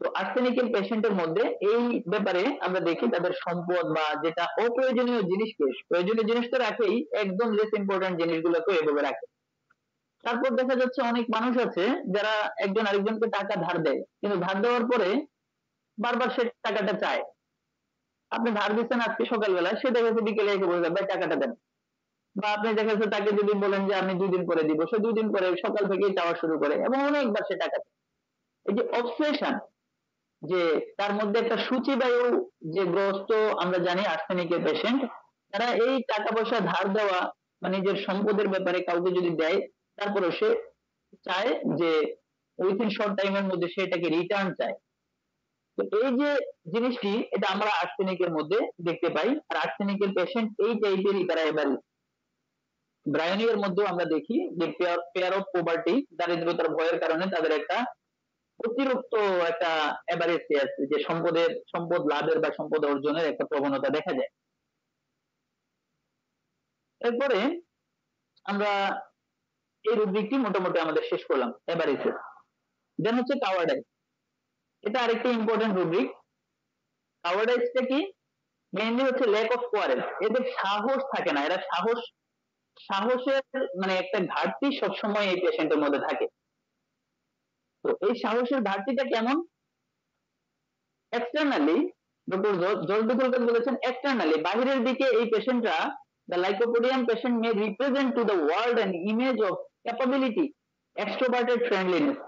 S2: তো আর্সেনিকের পেশেন্টের মধ্যে এই ব্যাপারে আমরা দেখি তাদের সম্পদ বা যেটা অপ্রয়োজনীয় জিনিসকে, প্রয়োজনীয় জিনিস তো রাখেই, একদম লেস ইম্পর্টেন্ট জিনিসগুলোকে এভাবে রাখে। তারপর দেখা যাচ্ছে অনেক মানুষ আছে যারা একজন আরেকজনকে টাকা ধার দেয়, কিন্তু ধার দেওয়ার পরে বারবার সে টাকাটা চায়। আপনি ধার দিচ্ছেন আজকে সকালবেলা, সে দেখা যাচ্ছে বিকেলে এসে বলে ভাই টাকাটা দেন, বা আপনি দেখা যাচ্ছে তাকে যদি বলেন যে আমি 2 দিন পরে দিব, সে 2 দিন পরে সকাল থেকেই চাওয়া শুরু করে এবং অনেকবার সে টাকা চায়। এই যে অবসেশন, যে তার মধ্যে একটা সূচিবায়ু যে গ্রস্ত আমরা জানি আর্সেনিকের পেশেন্ট, তারা এই টাকা পয়সা ধার দেওয়া বা নিজের সম্পদের ব্যাপারে কাউকে যদি দেয়, তারপরে সে চায় যে উইথিন শর্ট টাইমের মধ্যে সে এটাকে রিটার্ন চায়। তো এই যে জিনিসটি এটা আমরা আর্সেনিকের মধ্যে দেখতে পাই, আর আর্সেনিকের পেশেন্ট এই টাইপেরই তারা এবারে। ব্রায়োনিয়ার মধ্যেও আমরা দেখি যে পেয়ার অফ পভার্টি, দারিদ্রতার ভয়ের কারণে তাদের একটা অতিরিক্ত একটা অ্যাভারেসিয়াস, যে সম্পদ লাভের বা সম্পদ অর্জনের একটা প্রবণতা দেখা যায়। এরপরে আমরা এই রুব্রিকটি মোটামুটি আমাদের শেষ করলাম, অ্যাভারেসিয়াস। দেন হচ্ছে কাওয়ার্ডাইস, এটা আরেকটা ইম্পর্টেন্ট রুব্রিক। কাওয়ার্ডাইসটা কি? মেইনলি হচ্ছে ল্যাক অফ কোয়ারেজ, এদের সাহস থাকে না, এরা সাহসের মানে একটা ঘাটতি সবসময় এই পেশেন্টের মধ্যে থাকে। তো এই সাহসের ঘাটতিটা কেমন? এক্সটার্নালি ডক্টর জর্জ ভিথলকাস বলেছেন, এক্সটার্নালি বাহিরের দিকে এই পেশেন্টরা, the lycopodium patient may represent to the world an image of capability, extroverted friendliness,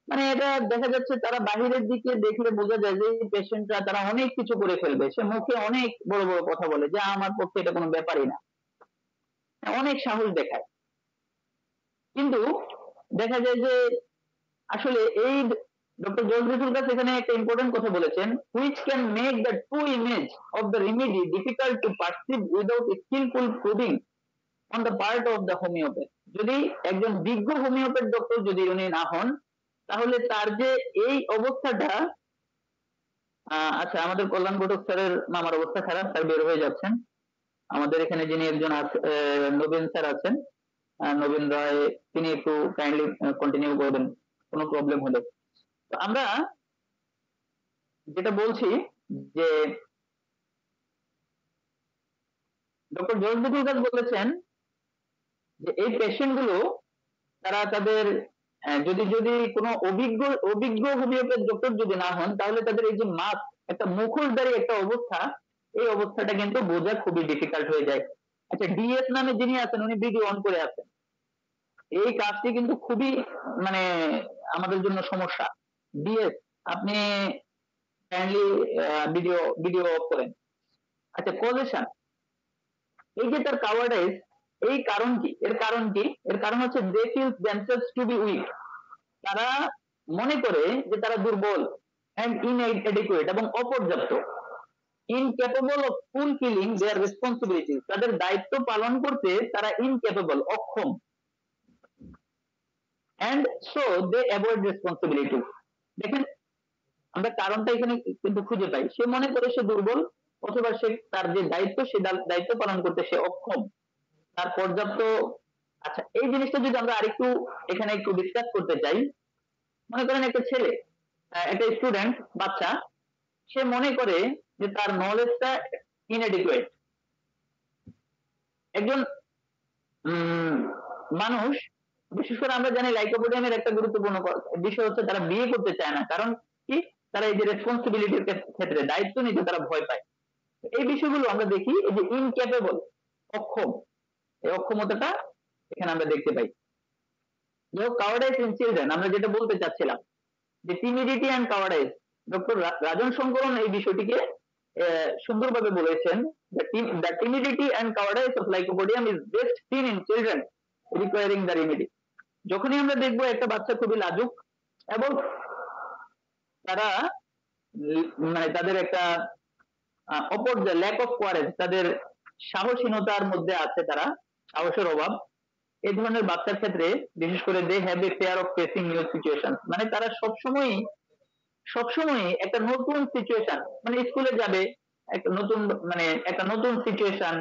S2: মানে এটা দেখা যাচ্ছে তারা বাহিরের দিকে দেখলে বোঝা যায় যে পেশেন্টরা তারা অনেক কিছু করে ফেলবে, সে মুখে অনেক বড় বড় কথা বলে যে আমার পক্ষে এটা কোনো ব্যাপারই না, অনেক সাহস দেখায়। কিন্তু দেখা যায় যে আসলে এই ডক্টর জলদিফুল কাছে এখানে একটা ইম্পর্টেন্ট কথা বলেছেন, which can make the true image of the remedy difficult to perceive without skillful probing on the part of the homeopath. যদি একজন বিজ্ঞ হোমিওপ্যাথ ডক্টর যদি উনি না হন, তাহলে তার যে এই অবস্থাটা, আচ্ছা আমাদের কল্যাণ ঘটক স্যারের মামার অবস্থা খারাপ, স্যার বের হয়ে যাচ্ছেন। আমাদের এখানে যিনি একজন নবীন স্যার আছেন, নবীন রায়, তিনি একটু কাইন্ডলি কন্টিনিউ করবেন কোনো প্রবলেম হলে। তো আমরা যেটা বলছি যে ডক্টর জলদিফুল কাজ বলেছেন যে এই পেশেন্ট গুলো তারা তাদের যদি কোনো অভিজ্ঞ হোমিওপ্যাথ ডক্টর যদি না হন, তাহলে তাদের এই যে মাস্ক, একটা মুখোশধারী একটা অবস্থা, এই অবস্থাটা কিন্তু বোঝা খুবই ডিফিকাল্ট হয়ে যায়। আচ্ছা, ডিএস নামে যিনি আছেন উনি ভিডিও অন করে আছেন, এই কাজটি কিন্তু খুবই মানে আমাদের জন্য সমস্যা। ডিএস আপনি কাইন্ডলি ভিডিও অফ করেন। আচ্ছা, পজিশন, এই যে তার কাওয়ার্ডাইজ, এই কারণ কি? এর কারণ হচ্ছে they feel themselves to be weak, তারা মনে করে যে তারা দুর্বল, and inadequate এবং অপর্যাপ্ত, incapable of fulfilling their responsibilities, তাদের দায়িত্ব পালন করতে তারা incapable, অক্ষম, and so they avoid responsibility। দেখেন আমরা কারণটা এখানে কিন্তু খুঁজে পাই, সে মনে করে সে দুর্বল, অথবা সে তার যে দায়িত্ব সে দায়িত্ব পালন করতে সে অক্ষম, তার পর্যাপ্ত। আচ্ছা, এই জিনিসটা যদি আমরা আরেকটু এখানে একটু ডিসকাস করতে চাই, মনে করেন একটা ছেলে, একটা স্টুডেন্ট, বাচ্চা, সে মনে করে যে তার নলেজটা ইনএডিকুয়েট। একজন মানুষ, বিশেষ করে আমরা জানি লাইকোপোডিয়ামের একটা গুরুত্বপূর্ণ বিষয় হচ্ছে তারা বিয়ে করতে চায় না, কারণ কি? তারা এই যে রেসপন্সিবিলিটির ক্ষেত্রে দায়িত্ব নিতে তারা ভয় পায়। এই বিষয়গুলো আমরা দেখি, এই যে ইনক্যাপেবল, অক্ষম, এই অক্ষমতাটা এখানে আমরা দেখতে পাই। কাওয়ার্ডাইজ ইন চিলড্রেন, আমরা যেটা বলতে চাচ্ছিলাম যে টিমিডিটি অ্যান্ড কাওয়ার্ডাইজ, ডক্টর রাজন শঙ্করন এই বিষয়টিকে সুন্দরভাবে বলেছেন, the timidity and cowardice of lycopodium is best seen in children requiring the remedy। যখনই আমরা দেখবো একটা বাচ্চা খুবই লাজুক এবং তারা মানে তাদের একটা অপর্যায়, ল্যাক অফ কোয়ারেজ, তাদের সাহসীনতার মধ্যে আছে, তারা সাহসের অভাব, এই ধরনের বাচ্চার ক্ষেত্রে বিশেষ করে they have a fear of facing new situation, মানে তারা সবসময় একটা নতুন সিচুয়েশন, মানে স্কুলে যাবে, একটা নতুন সিচুয়েশন,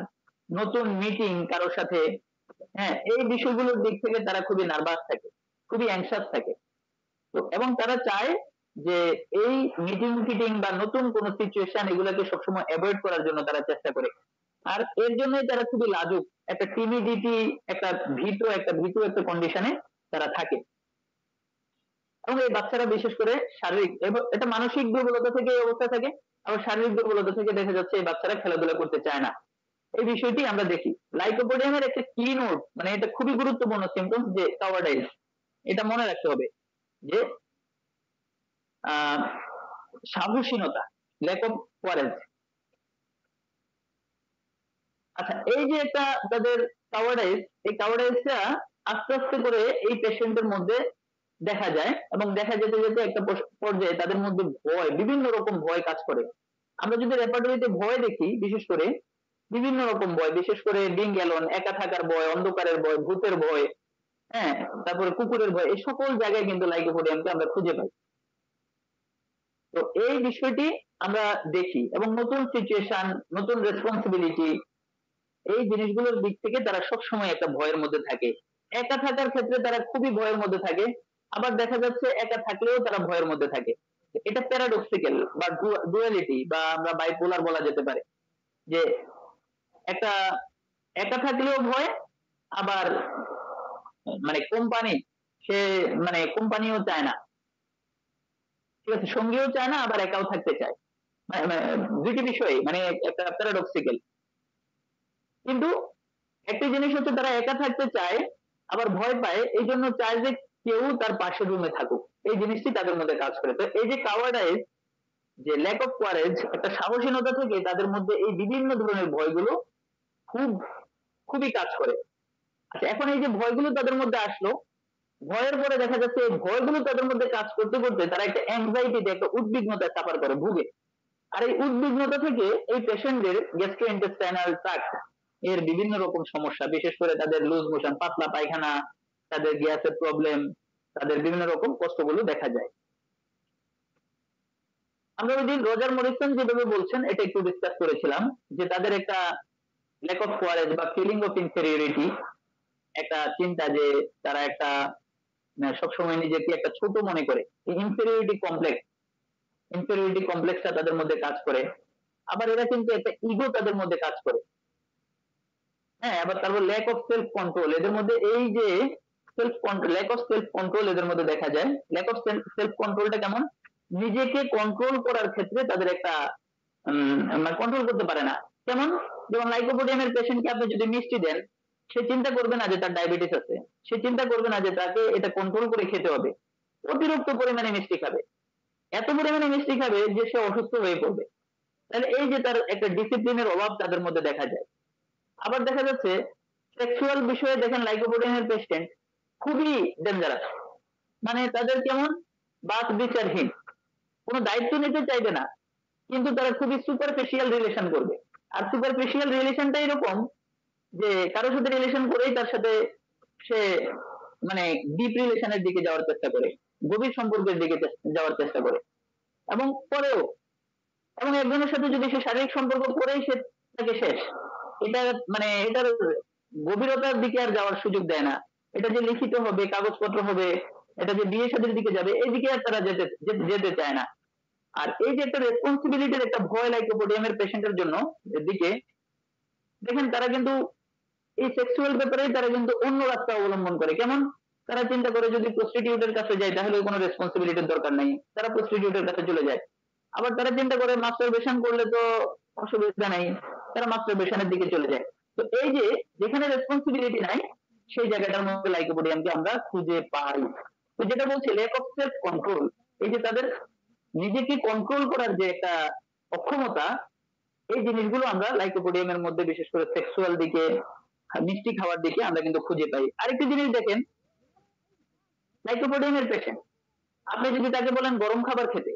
S2: নতুন মিটিং কারোর সাথে, হ্যাঁ, এই বিষয়গুলোর দিক থেকে তারা খুবই নার্ভাস থাকে, খুবই অ্যাংশাস থাকে। তো এবং তারা চায় যে এই মিটিং বা নতুন কোন সিচুয়েশন এগুলোকে সবসময় অ্যাভয়েড করার জন্য তারা চেষ্টা করে, আর এর জন্যই তারা খুবই লাজুক, একটা টিমিডিটি, একটা ভীতু একটা কন্ডিশনে তারা থাকে। এবং এই বাচ্চারা বিশেষ করে শারীরিক, এটা মানসিক দুর্বলতা থেকে এই অবস্থা থাকে, আবার শারীরিক দুর্বলতা থেকে দেখা যাচ্ছে এই বাচ্চারা খেলাধুলা করতে চায় না। এই বিষয়টি আমরা দেখি। লাইকোপোডিয়ামের একটা কি নোট, মানে এটা খুবই গুরুত্বপূর্ণ সিম্পটমস যে কাওয়ার্ডাইজ, এটা মনে রাখতে হবে যে সাহসীনতা, ল্যাক অফ কোয়ারেজ। আচ্ছা, এই যে একটা তাদের কাওয়ার্ডাইজ, এই কাওয়ার্ডাইজটা আস্তে আস্তে করে এই পেশেন্টের মধ্যে দেখা যায়, এবং দেখা যেতে যেতে একটা পর্যায়ে তাদের মধ্যে ভয়, বিভিন্ন রকম ভয় কাজ করে। আমরা যদি রেপার্টরিতে ভয় দেখি, বিশেষ করে বিভিন্ন রকম ভয়, বিশেষ করে বিং অ্যালোন, একা থাকার ভয়, অন্ধকারের ভয়, ভূতের ভয়, হ্যাঁ, তারপরে কুকুরের ভয়, এই সকল জায়গায় কিন্তু লাইকোপোডিয়ামকে আমরা খুঁজে পাই। তো এই বিষয়টি আমরা দেখি, এবং নতুন সিচুয়েশন, নতুন রেসপন্সিবিলিটি, এই জিনিসগুলোর দিক থেকে তারা সবসময় একটা ভয়ের মধ্যে থাকে। একা থাকার ক্ষেত্রে তারা খুবই ভয়ের মধ্যে থাকে, আবার দেখা যাচ্ছে একা থাকলেও তারা ভয়ের মধ্যে থাকে। এটা প্যারাডক্সিক্যাল বা ডুয়ালিটি, বা আমরা বাইপোলার বলা যেতে পারে, যে একটা একা থাকলেও ভয়, আবার মানে কোম্পানিও চায় না, ঠিক আছে, সঙ্গীও চায় না, আবার একাও থাকতে চায়, দুইটি বিষয়, মানে একটা প্যারাডক্সিক্যাল। কিন্তু একটা জিনিস হচ্ছে তারা একা থাকতে চায়, আবার ভয় পায়, এই জন্য চায় যে কেউ তার পাশের রুমে থাকুক, এই জিনিসটি তাদের মধ্যে কাজ করে। তো এই যে কাওয়ার্ডাইজ, যে ল্যাক অফ কোয়ারেজ, একটা সাহসীনতা থেকে তাদের মধ্যে এই বিভিন্ন ধরনের ভয়গুলো খুবই কাজ করে। আচ্ছা, এখন এই যে ভয়গুলো তাদের মধ্যে আসলো, ভয়ের পরে দেখা যাচ্ছে এই ভয়গুলো তাদের মধ্যে কাজ করতে করতে তারা একটা অ্যাংজাইটিতে একটা উদ্বিগ্নতা সাফার করে ভুগে। আর এই উদ্বিগ্নতা থেকে এই পেশেন্টদের গ্যাস্ট্রোইন্টেস্টাইনাল ট্রাক্ট এর বিভিন্ন রকম সমস্যা, বিশেষ করে তাদের লুজ মোশন, পাতলা পায়খানা, তাদের গ্যাসের প্রবলেম, তাদের বিভিন্ন রকম কষ্টগুলো দেখা যায়। আমরা ওই দিন রজার মরিসন যেভাবে বলছেন এটা একটু ডিসকাস করেছিলাম যে তাদের একটা ল্যাক অফ কোয়ারেজ বা ফিলিং অফ ইনফেরিয়রিটি, একটা চিন্তা যে তারা একটা সবসময় নিজেকে একটা ছোট মনে করে, ইনফেরিয়রিটি কমপ্লেক্সটা তাদের মধ্যে কাজ করে। আবার এরা কিন্তু একটা ইগো তাদের মধ্যে কাজ করে, হ্যাঁ। আবার তারপর ল্যাক অফ সেলফ কন্ট্রোল, এদের মধ্যে এই যে ল্যাক অফ সেলফ কন্ট্রোল এদের মধ্যে দেখা যায়। ল্যাক অফ সেলফ কন্ট্রোলটা কেমন? নিজেকে কন্ট্রোল করার ক্ষেত্রে তাদের একটা কন্ট্রোল করতে পারে না। যেমন যেমন লাইকোপোডিয়ামের পেশেন্টকে আপনি যদি মিষ্টি দেন, সে চিন্তা করবে না যে তার ডায়াবেটিস আছে, সে চিন্তা করবে না যে তাকে এটা কন্ট্রোল করে খেতে হবে, অতিরিক্ত পরিমাণে মিষ্টি খাবে, এত পরিমাণে মিষ্টি খাবে যে সে অসুস্থ হয়ে পড়বে। তাহলে এই যে তার একটা ডিসিপ্লিনের অভাব তাদের মধ্যে দেখা যায়। আবার দেখা যাচ্ছে সেক্সুয়াল বিষয়ে দেখেন লাইকোপোডিয়ামের পেশেন্ট খুবই ডেঞ্জারাস, মানে তাদের কেমন বাক বিচারহীন, কোনো দায়িত্ব নিতে চাইবে না, কিন্তু তারা খুবই সুপারফিশিয়াল রিলেশন করবে। আর সুপারফিশিয়াল রিলেশনটা এরকম যে কারোর সাথে রিলেশন করেই তার সাথে সে মানে ডিপ রিলেশনের দিকে যাওয়ার চেষ্টা করে, গভীর সম্পর্কের দিকে যাওয়ার চেষ্টা করে এবং পরেও, এবং একজনের সাথে যদি সে শারীরিক সম্পর্ক করেই সে তাকে শেষ, এটা মানে এটার গভীরতার দিকে আর যাওয়ার সুযোগ দেয় না। এটা যে লিখিত হবে, কাগজপত্র হবে, এটা যে বিয়ে শাদীর দিকে যাবে, এই দিকে আর তারা যেতে চায় না। আর এই যে একটা রেসপন্সিবিলিটির একটা ভয় লাইকোপোডিয়ামের পেশেন্টের জন্য দিকে দেখেন, তারা কিন্তু এই সেক্সুয়াল ব্যাপারে তারা কিন্তু অন্য রাস্তা অবলম্বন করে। কেমন? তারা চিন্তা করে যদি প্রস্টিটিউটের কাছে যায় তাহলে কোনো রেসপন্সিবিলিটির দরকার নেই, তারা প্রস্টিটিউটের কাছে চলে যায়। আবার তারা চিন্তা করে মাস্টারবেশন করলে তো অসুবিধা নাই, তারা মাস্টারবেশনের দিকে চলে যায়। তো এই যে যেখানে রেসপন্সিবিলিটি নাই সেই জায়গাটার মধ্যে লাইকোপোডিয়ামকে আমরা খুঁজে পাই। তো যেটা বলছি ল্যাক অফ সেলফ কন্ট্রোল, এই যে তাদের নিজেকে কন্ট্রোল করার যে একটা অক্ষমতা, এই জিনিসগুলো আমরা লাইকোপোডিয়ামের মধ্যে বিশেষ করে সেক্সুয়াল দিকে, মিষ্টি খাওয়ার দিকে আমরা কিন্তু খুঁজে পাই। আরেকটি জিনিস দেখেন, লাইকোপোডিয়ামের পেশেন্ট আপনি যদি তাকে বলেন গরম খাবার খেতে,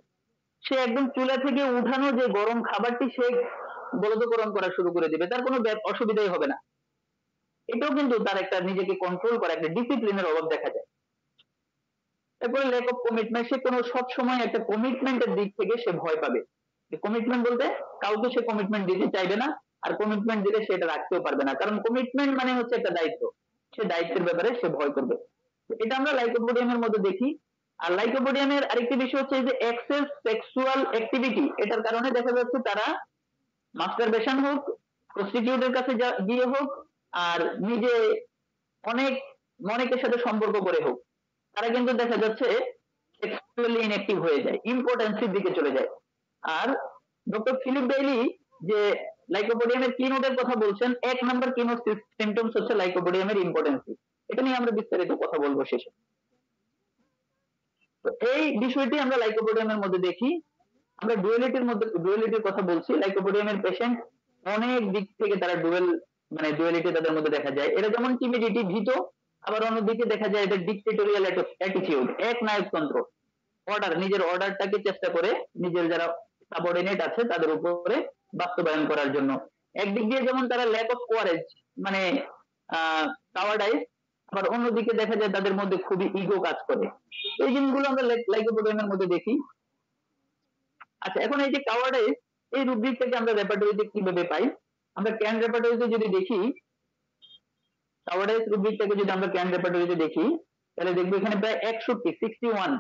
S2: সে একদম চুলা থেকে উঠানো যে গরম খাবারটি সে বলদকরণ করা শুরু করে দিবে, তার কোনো অসুবিধাই হবে না। এটাও কিন্তু তার একটা নিজেকে কন্ট্রোল করা একটা ডিসিপ্লিনের অভাব দেখা যায়। তারপরে ল্যাক অফ কমিটমেন্ট, সে কোনো সব সময় একটা কমিটমেন্টের দিক থেকে সে ভয় পাবে। কমিটমেন্ট বলতে কাউকে সে কমিটমেন্ট দিতে চাইবে না, আর কমিটমেন্ট দিলে সে এটা রাখতেও পারবে না, কারণ কমিটমেন্ট মানে হচ্ছে একটা দায়িত্ব, সে দায়িত্বের ব্যাপারে সে ভয় করবে। এটা আমরা লাইকোপোডিয়ামের মধ্যে দেখি। আর লাইকোপোডিয়ামের আরেকটি বিষয় হচ্ছে যে এক্সেস সেক্সুয়াল অ্যাক্টিভিটি, এটার কারণে দেখা যাচ্ছে তারা মাস্টারবেশন হোক, প্রস্টিটিউটের কাছে গিয়ে হোক, আর নিজে অনেকের সাথে সম্পর্ক করে হোক, তারা কিন্তু দেখা যাচ্ছে সেক্সুয়ালি ইনঅ্যাক্টিভ হয়ে যায়, ইম্পোর্টেন্সির দিকে চলে যায়। আর ডক্টর ফিলিপ ডেইলি যে লাইকোপোডিয়ামের কিনোটের কথা বলছেন, এক নম্বর কিনোট সিমটমস হচ্ছে লাইকোপোডিয়ামের ইম্পোর্টেন্সি। এটা নিয়ে আমরা বিস্তারিত কথা বলবো শেষে। তো এই বিষয়টি আমরা লাইকোপোডিয়ামের মধ্যে দেখি। আমরা ডুয়ালিটির কথা বলছি। লাইকোপোডিয়ামের পেশেন্ট অনেক দিক থেকে তারা ডুয়ালিটি তাদের মধ্যে দেখা যায়। এটা যেমন টিমিডিটি, ভীত, আবার অন্যদিকে দেখা যায় এটা ডিক্টেটোরিয়াল অ্যাটিটিউড, এক নায়কতন্ত্র, নিজের অর্ডারটাকে চেষ্টা করে নিজের যারা সাবঅর্ডিনেট আছে তাদের উপরে বাস্তবায়ন করার জন্য। একদিক দিয়ে যেমন তারা ল্যাক অফ কোয়ারেজ মানে কাওয়ার্ডাইজ, আবার অন্যদিকে দেখা যায় তাদের মধ্যে খুবই ইগো কাজ করে। এই জিনিসগুলো আমরা লাইকোপোডিয়ামের মধ্যে দেখি। আচ্ছা, এখন এই যে কাওয়ার্ডাইজ, এই রুব্রিকটাকে আমরা রেপার্টরিতে কিভাবে পাই? আমরা ক্যান রেপার্টরিতে যদি দেখি, কাওয়ার্ডাইজ রুব্রিকটাকে যদি আমরা ক্যান রেপার্টরিতে দেখি, তাহলে দেখবো এখানে প্রায় 61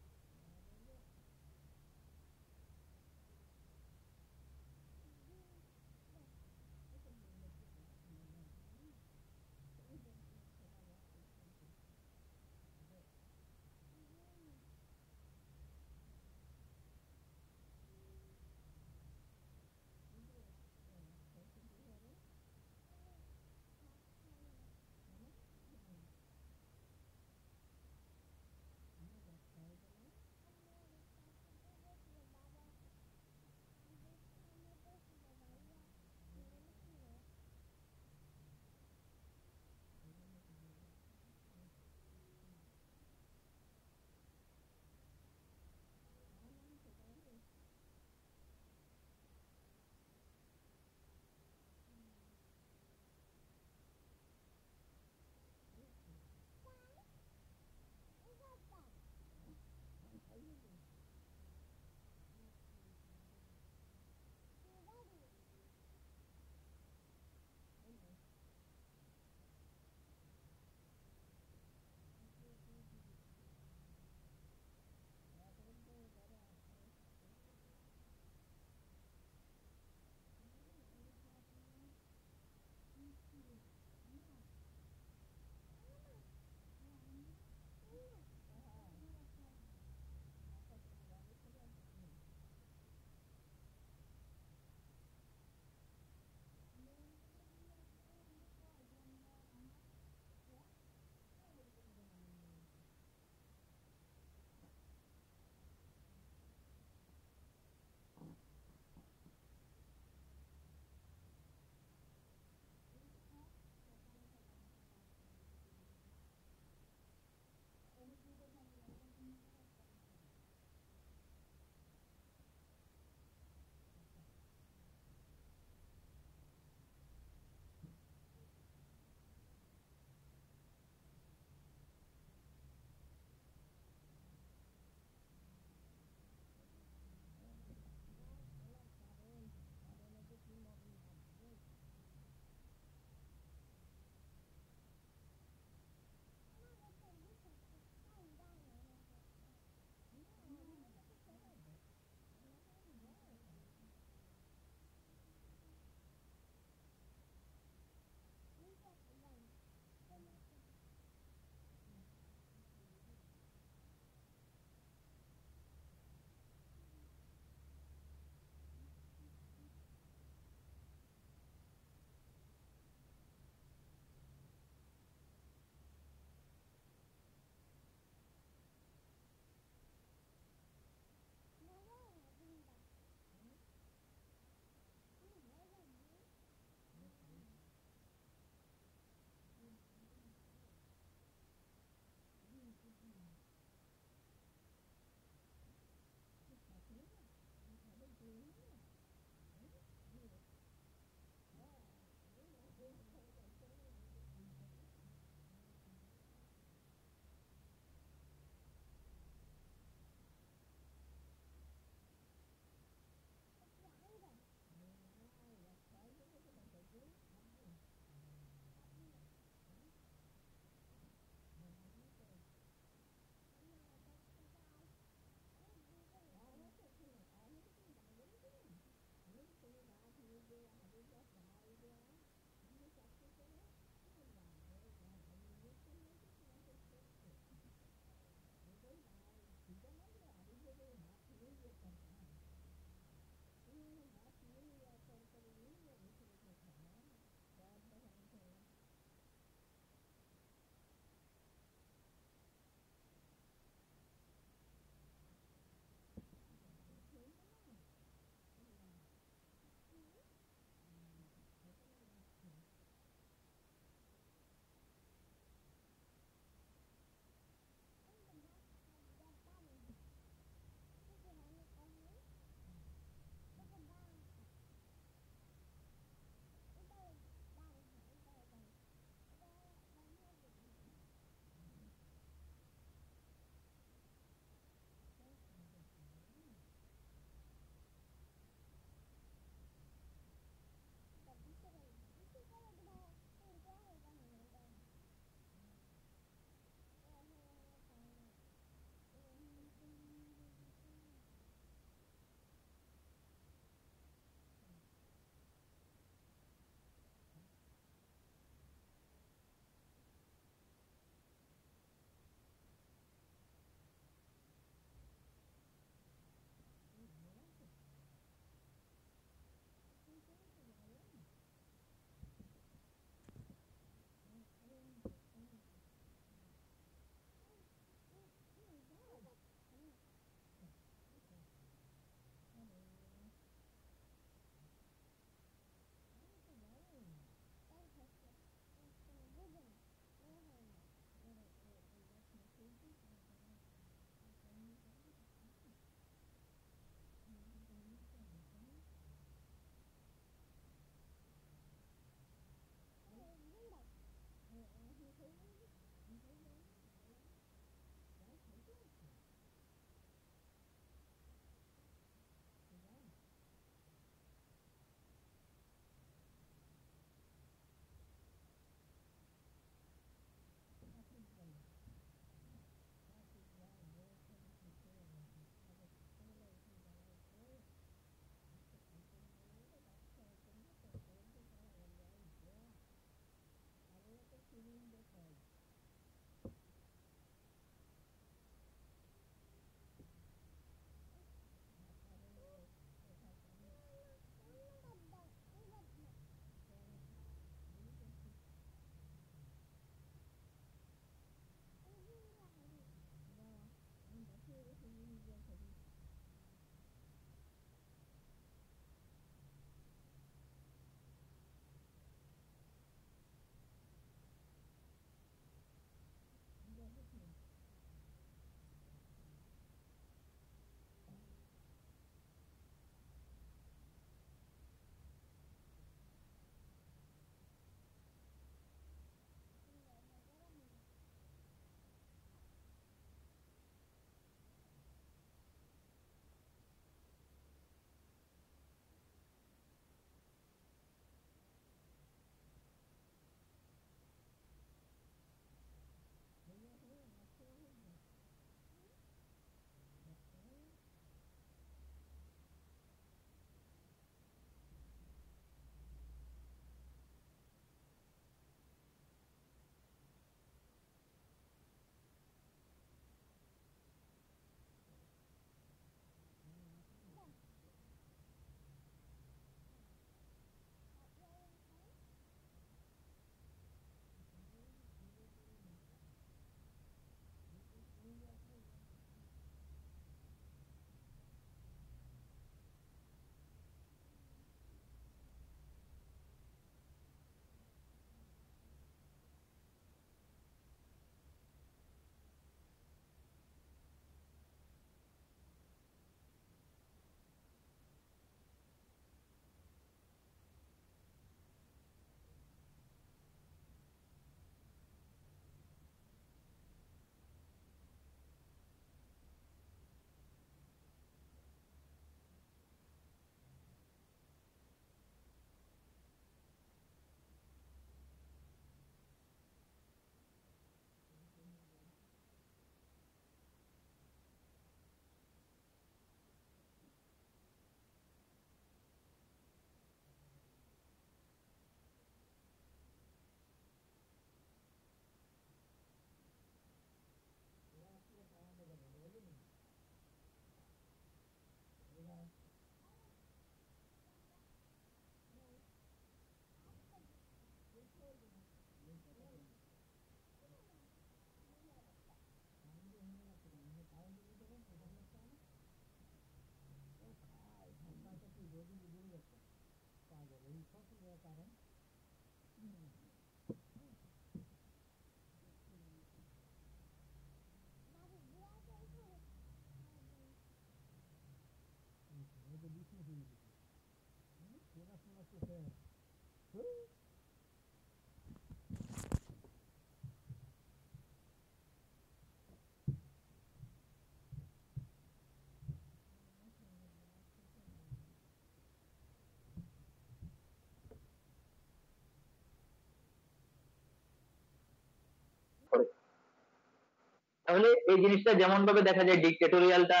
S2: তাহলে এই জিনিসটা যেমন ভাবে দেখা যায় ডিক্টেটোরিয়ালটা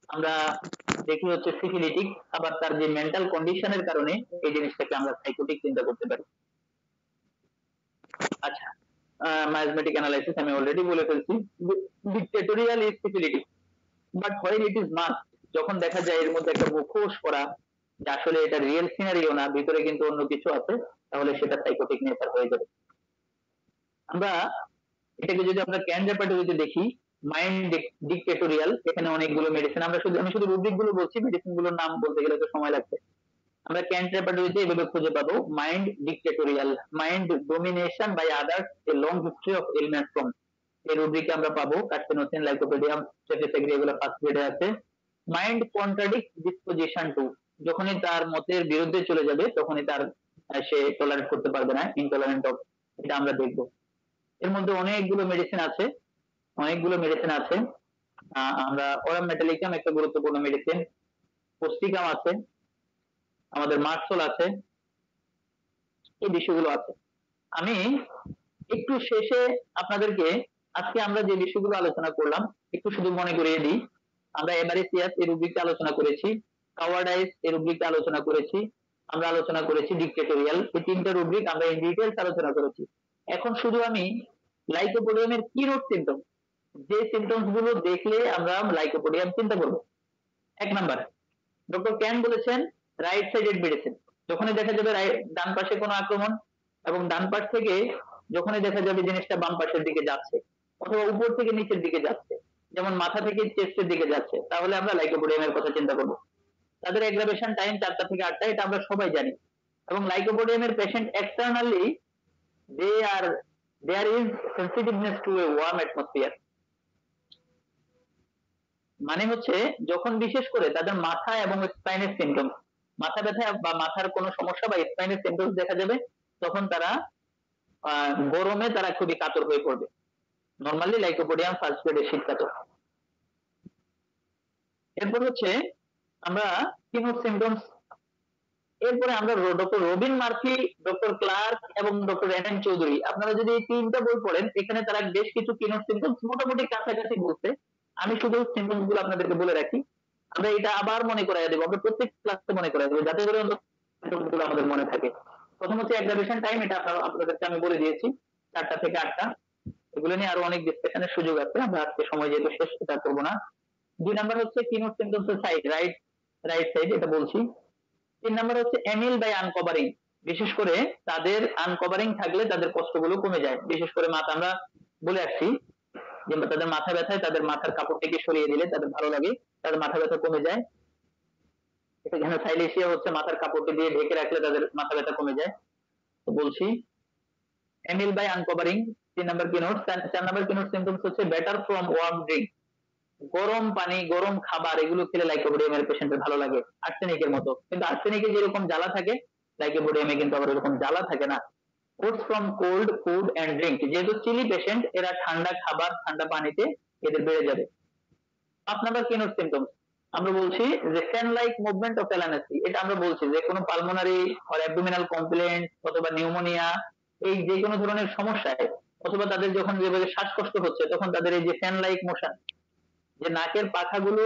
S2: আমরা দেখি হচ্ছে সিফিলিটিক, আবার তার যে মেন্টাল কন্ডিশনের কারণে এই জিনিসটাকে আমরা সাইকোটিক চিন্তা করতে পারি। আচ্ছা, মাইজমেটিক অ্যানালাইসিস আমি অলরেডি বলে ফেলছি। Dictatorial is syphilitic, but when it is mask, যখন দেখা যায় এর মধ্যে একটা মুখোশ করা যে আসলে এটা রিয়েল সিনারিও না, ভিতরে কিন্তু অন্য কিছু আছে, তাহলে সেটা সাইকোটিক নেচার হয়ে যাবে। আমরা এটাকে যদি আমরা ক্যান রেপার্টরিতে দেখি, মাইন্ড ডিক্টেটোরিয়াল, এখানে অনেকগুলো মেডিসিন, আমি শুধু রুব্রিক গুলো বলছি, মেডিসিন গুলোর নাম বলতে গেলে তো সময় লাগবে। আমরা ক্যান রেপার্টরিতে এভাবে খুঁজে পাবো mind dictatorial, mind domination by others, a long history of illness from, এই রুব্রিকে আমরা পাবো কার্সিনোসিন, লাইকোপেডিয়াম, স্ট্রেপিসেগ্রি, এগুলো ফার্স্ট গ্রেডে আছে। মাইন্ড কন্ট্রাডিক্ট ডিসপোজিশন টু, যখনই তার মতের বিরুদ্ধে চলে যাবে তখনই তার সে টলারেট করতে পারবে না, ইনটলারেন্ট অফ, এটা আমরা দেখবো। এর মধ্যে অনেকগুলো মেডিসিন আছে, আমরা ওরাম মেটালিকাম একটা গুরুত্বপূর্ণ মেডিসিন, পুস্টিকাম আছে, আমাদের মার্কসল আছে, এই বিষয়গুলো আছে। আমি একটু শেষে আপনাদেরকে আজকে আমরা যে বিষয়গুলো আলোচনা করলাম একটু শুধু মনে করিয়ে দিই। আমরা এমারিসিয়াস এর রুব্রিকটা আলোচনা করেছি, কাওয়ার্ডাইস এর রুব্রিকটা আলোচনা করেছি, আমরা আলোচনা করেছি ডিক্টেটোরিয়াল, এই তিনটা রুব্রিক আমরা ইন ডিটেইলস আলোচনা করেছি। এখন শুধু আমি লাইকোপোডিয়ামের কি রোগ সিমটম, যে সিমটমস গুলো দেখলে আমরা লাইকোপোডিয়াম চিন্তা করব। এক নাম্বার, ডক্টর ক্যান বলেছেন রাইট সাইডেড মেডিসিন, যখনই দেখা যাবে ডান পাশে কোনো আক্রমণ এবং ডান পাশ থেকে যখনই দেখা যাবে জিনিসটা বাম পাশের দিকে যাচ্ছে অথবা উপর থেকে নিচের দিকে যাচ্ছে, যেমন মাথা থেকে চেস্টের দিকে যাচ্ছে, তাহলে আমরা লাইকোপোডিয়ামের কথা চিন্তা করব। তাদের এগ্রাভেশন টাইম 4টা থেকে 8টা, এটা আমরা সবাই জানি। এবং লাইকোপোডিয়ামের patient externally there is sensitiveness to a warm atmosphere, মানে হচ্ছে যখন বিশেষ করে তাদের মাথা এবং স্পাইনের সিমটম, মাথা ব্যথা বা মাথার কোনো সমস্যা বা স্পাইনের সিমটমস দেখা যাবে, তখন তারা গরমে তারা খুবই কাতর হয়ে পড়বে। নরমালি লাইকোপোডিয়াম ফার্স্ট গ্রেডের শীত কাতর। এরপর হচ্ছে আমরা কিমোড সিমটমস, এরপরে আমরা doctor Robin Murphy, doctor Clarke এবং ডক্টর এন চৌধুরী, আপনারা যদি এই তিনটা বই পড়েন এখানে তারা বেশ কিছু কিমোড সিমটমস মোটামুটি কাছাকাছি বলছে। আমি শুধু সিমটমস গুলো আপনাদেরকে বলে রাখি, আমরা এটা আবার মনে করাই দেবো, আমরা প্রত্যেক ক্লাসে মনে করাই দেবো যাতে করে সিমটমস গুলো আমাদের মনে থাকে। প্রথম হচ্ছে এগ্রাভেশন টাইম, এটা আপনাদেরকে আমি বলে দিয়েছি 4টা থেকে 8টা, এগুলো নিয়ে আরো অনেক ডিসকাশনের সুযোগ আছে, আমরা আজকে সময় যেহেতু শেষ এটা করবো না। 2 নাম্বার হচ্ছে কিমোড সিমটমস এর সাইড, রাইট সাইড, এটা বলছি। 3 নাম্বার হচ্ছে এমিল বাই আনকভারিং, বিশেষ করে তাদের আনকভারিং থাকলে তাদের কষ্টগুলো কমে যায়, বিশেষ করে মাথা, আমরা বলে আসছি যে তাদের মাথা ব্যথায় তাদের মাথার কাপড়টাকে সরিয়ে দিলে তাদের ভালো লাগে, তাদের মাথা ব্যথা কমে যায়। এটা যেন সাইলেশিয়া হচ্ছে মাথার কাপড়টা দিয়ে ঢেকে রাখলে তাদের মাথা ব্যথা কমে যায়, তো বলছি এমিল বাই আনকভারিং। 3 নাম্বার কি নোট। 4 নাম্বার কি নোট সিম্পটমস হচ্ছে বেটার ফ্রম ওয়ার্ম ড্রিঙ্ক, গরম পানি গরম খাবার এগুলো খেলে লাইকোপোডিয়ামের পেশেন্টের ভালো লাগে, আর্সেনিকের মতো, কিন্তু আর্সেনিকে যেরকম জ্বালা থাকে লাইকোপোডিয়ামে কিন্তু আবার এরকম জ্বালা থাকে না। Food from cold food and drink, যেহেতু চিলি পেশেন্ট এরা ঠান্ডা খাবার ঠান্ডা পানিতে এদের বেড়ে যাবে। 5 নাম্বার কি নোট সিম্পটমস, আমরা বলছি যে ফ্যান লাইক মুভমেন্ট অফ এলানাসি, এটা আমরা বলছি যে কোনো পালমোনারি অর অ্যাবডোমিনাল কমপ্লেন্ট অথবা নিউমোনিয়া, এই যে কোনো ধরনের সমস্যায় অথবা তাদের যখন যেভাবে শ্বাসকষ্ট হচ্ছে তখন তাদের এই যে ফ্যান লাইক মোশন, যে নাকের পাখাগুলো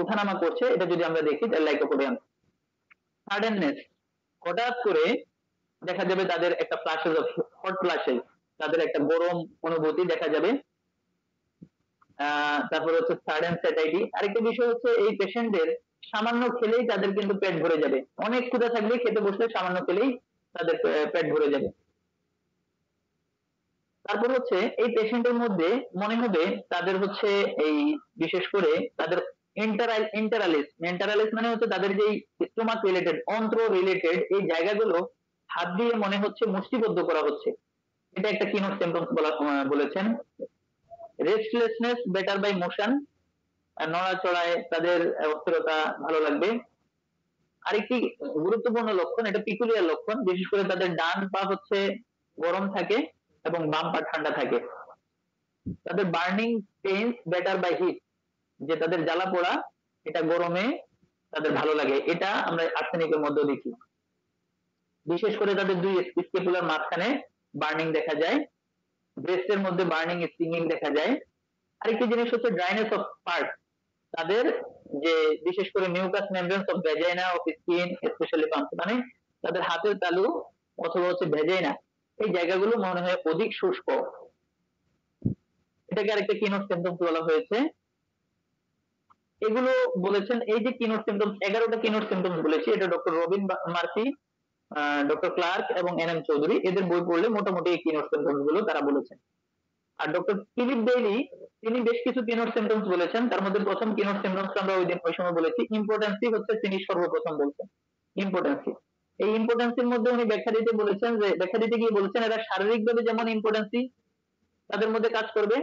S2: উঠানামা করছে, এটা যদি আমরা দেখি তাহলে লাইকোপোডিয়াম। সাডেননেস, হঠাৎ করে দেখা যাবে তাদের একটা ফ্ল্যাশেস অফ হট ফ্ল্যাশেস, তাদের একটা গরম অনুভূতি দেখা যাবে। তারপর হচ্ছে সাডেন স্যাটাইটি। আরেকটা বিষয় হচ্ছে এই পেশেন্টদের সামান্য খেলেই তাদের কিন্তু পেট ভরে যাবে, অনেক ক্ষুধা থাকলে খেতে বসলে সামান্য খেলেই তাদের পেট ভরে যাবে। তারপর হচ্ছে এই পেশেন্টের মধ্যে মনে হবে তাদের হচ্ছে এই বিশেষ করে তাদের এন্টারালিস মানে হচ্ছে তাদের যে স্টোমাক রিলেটেড, অন্ত্র রিলেটেড এই জায়গাগুলো হাত দিয়ে মনে হচ্ছে মুষ্টিবদ্ধ করা হচ্ছে, এটা একটা কিনোট সিম্পটমস বলেছেন। রেস্টলেসনেস বেটার বাই মোশন, নড়াচড়ায় তাদের অস্থিরতা ভালো লাগবে। আরেকটি গুরুত্বপূর্ণ লক্ষণ, এটা পিকুলিয়ার লক্ষণ, বিশেষ করে তাদের ডান পা হচ্ছে গরম থাকে এবং বাম পা ঠান্ডা থাকে। তাদের burning pains better by heat, যে তাদের জ্বালা পোড়া এটা গরমে তাদের ভালো লাগে, এটা আমরা আর্সেনিকের মধ্যে দেখি। বিশেষ করে তাদের দুই স্কেপুলার মাঝখানে বার্নিং দেখা যায়, ব্রেস্টের মধ্যে বার্নিং স্টিংিং দেখা যায়। আরেকটি জিনিস হচ্ছে ড্রাইনেস অফ পার্ট, তাদের যে বিশেষ করে mucous membranes of vagina of skin specially palms, মানে তাদের হাতের তালু অথবা হচ্ছে ভ্যাজাইনা এই জায়গাগুলো মনে হয় অধিক শুষ্ক, এটাকে আরেকটা কিনোট সিম্পটমস বলা হয়েছে। এগুলো বলেছেন, এই যে কিনোট সিম্পটমস 11টা কিনোট সিম্পটমস বলেছি, এটা doctor Robin Murphy, doctor Clarke এবং এনএম চৌধুরী এদের বই পড়লে মোটামুটি এই কিনোট সিম্পটমস গুলো তারা বলেছেন। আর ডক্টর ফিলিপ ডেইলি তিনি বেশ কিছু কিনোট সিম্পটমস বলেছেন, তার মধ্যে প্রথম কিনোট সিম্পটমস আমরা ওই সময় বলেছি ইম্পর্টেন্সি হচ্ছে তিনি সর্বপ্রথম বলছেন ইম্পর্টেন্সি। এই ইম্পর্টেন্সির মধ্যে উনি ব্যাখ্যা দিতে বলেছেন, যে ব্যাখ্যা দিতে গিয়ে বলেছেন এরা শারীরিকভাবে যেমন ইম্পর্টেন্সি তাদের মধ্যে কাজ করবে,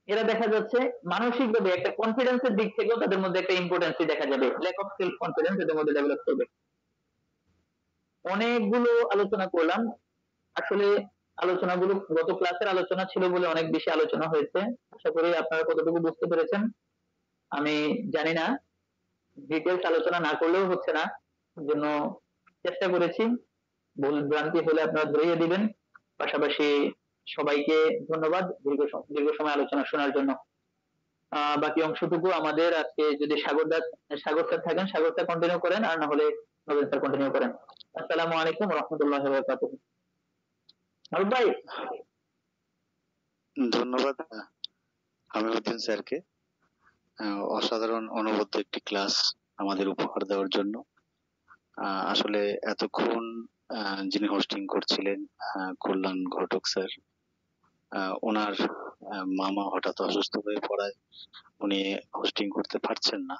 S2: এরা দেখা যাচ্ছে মানসিকভাবে একটা কনফিডেন্সের দিক থেকেও তাদের মধ্যে একটা ইম্পর্টেন্সি দেখা যাবে, ল্যাক অফ সেলফ কনফিডেন্স এদের মধ্যে ডেভেলপ করবে। অনেকগুলো আলোচনা করলাম, আসলে আলোচনাগুলো গত ক্লাসের আলোচনা ছিল বলে অনেক বেশি আলোচনা হয়েছে, আশা করি আপনারা কতটুকু বুঝতে পেরেছেন। আমি জানি না, ডিটেলস আলোচনা না করলেও হচ্ছে না, জন্য চেষ্টা করেছি, ভুল ভ্রান্তি হলে আপনারা ধরিয়ে দিবেন। পাশাপাশি সবাইকে ধন্যবাদ দীর্ঘ সময় আলোচনা শোনার জন্য। বাকি অংশটুকু আমাদের আজকে যদি সাগর স্যার থাকেন, সাগর স্যার কন্টিনিউ করেন, আর না হলে নবীন স্যার কন্টিনিউ করেন। আসসালামু আলাইকুম ওয়া রাহমাতুল্লাহি ওয়া বারাকাতুহু। মারুফ ভাই,
S4: ধন্যবাদ হামিউদ্দিন স্যারকে, অসাধারণ অনবদ্য একটি ক্লাস আমাদের উপহার দেওয়ার জন্য। আসলে এতক্ষণ যিনি হোস্টিং করছিলেন কল্যাণ ঘটক স্যার, ওনার মামা হঠাৎ অসুস্থ হয়ে পড়ায় উনি হোস্টিং করতে পারছেন না,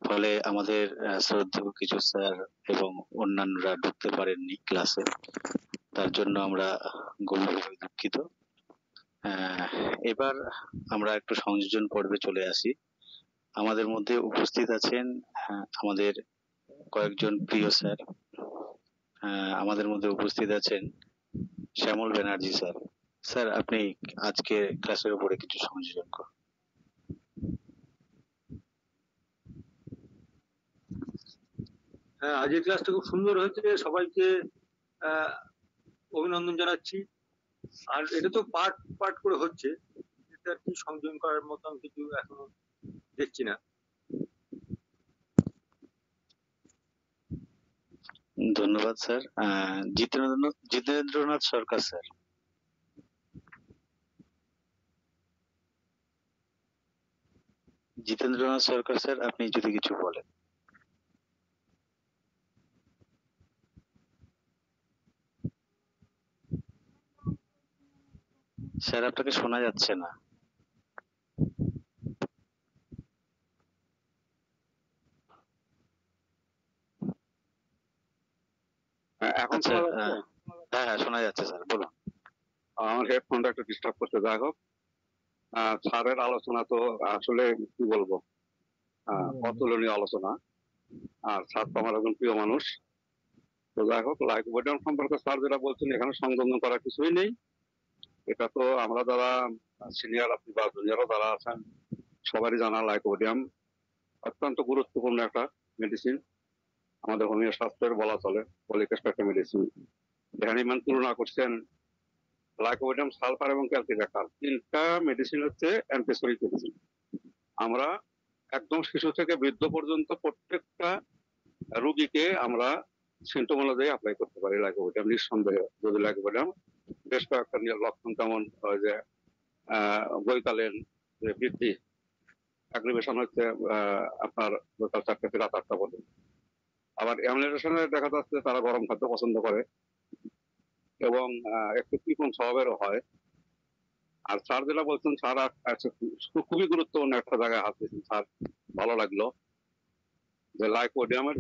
S4: ফলে আমাদের শ্রদ্ধেয় কিছু স্যার এবং অন্যান্যরা ঢুকতে পারেননি ক্লাসে, তার জন্য আমরা গভীরভাবে দুঃখিত। এবার আমরা একটু সংযোজন পর্বে চলে আসি। আমাদের মধ্যে উপস্থিত আছেন আমাদের কয়েকজন প্রিয় স্যার। আমাদের মধ্যে উপস্থিত আছেন শ্যামল ব্যানার্জি স্যার। স্যার, আপনি আজকে ক্লাসের উপরে কিছু সংযোজন করুন।
S5: হ্যাঁ, আজকের ক্লাসটা খুব সুন্দর হয়েছে, সবাইকে অভিনন্দন জানাচ্ছি। আর এটা তো পার্ট পার্ট করে হচ্ছে, এটা কি সংযোজন করার মতন কিছু এখনো দেখছি না।
S4: ধন্যবাদ স্যার। জিতেন্দ্রনাথ সরকার স্যার। জিতেন্দ্রনাথ সরকার স্যার, আপনি যদি কিছু বলেন। স্যার, আপনাকে শোনা যাচ্ছে না।
S6: এখন
S4: আচ্ছা, হ্যাঁ হ্যাঁ শোনা যাচ্ছে স্যার, বলুন।
S6: আমার হেডফোনটা একটু ডিস্টার্ব করতে, যাই হোক। স্যারের আলোচনা তো আসলে কি বলবো, অতুলনীয় আলোচনা। আর স্যার তো আমার একজন প্রিয় মানুষ। তো যাই হোক, লাইকোপোডিয়াম সম্পর্কে স্যার যেটা বলছেন, এখানে সংযোজন করার কিছুই নেই। এটা তো আমরা যারা সিনিয়র আপনি বা জুনিয়রও যারা আছেন সবারই জানা, লাইকোপোডিয়াম অত্যন্ত গুরুত্বপূর্ণ একটা মেডিসিন, আমাদের হোমিও শাস্ত্রের বলা চলে পলিকেস্ট একটা মেডিসিন। হ্যানিম্যান তুলনা করছেন লাইকোপোডিয়াম, সালফার এবং ক্যালসিট্রাকার, তিনটা মেডিসিন হচ্ছে অ্যান্টিসোরিক মেডিসিন। আমরা একদম শিশু থেকে বৃদ্ধ পর্যন্ত প্রত্যেকটা রোগীকে আমরা সিমটম অনুযায়ী অ্যাপ্লাই করতে পারি লাইকোপোডিয়াম, নিঃসন্দেহে। যদি লাইকোপোডিয়াম বেশ কয়েকটা লক্ষণ, যেমন যে বৈকালের যে বৃদ্ধি, অ্যাগ্রিভেশন হচ্ছে আপনার বৈকাল 4টা থেকে রাত 8টা পর্যন্ত। আবার অ্যামুলেশনে দেখা যাচ্ছে তারা গরম খাদ্য পছন্দ করে এবং একটু কৃপণ স্বভাবেরও হয়। আর স্যার যেটা বলছেন, স্যার খুবই গুরুত্বপূর্ণ একটা জায়গায় হাত দিয়েছেন স্যার, ভালো লাগলো যে লাইকোডিয়ামের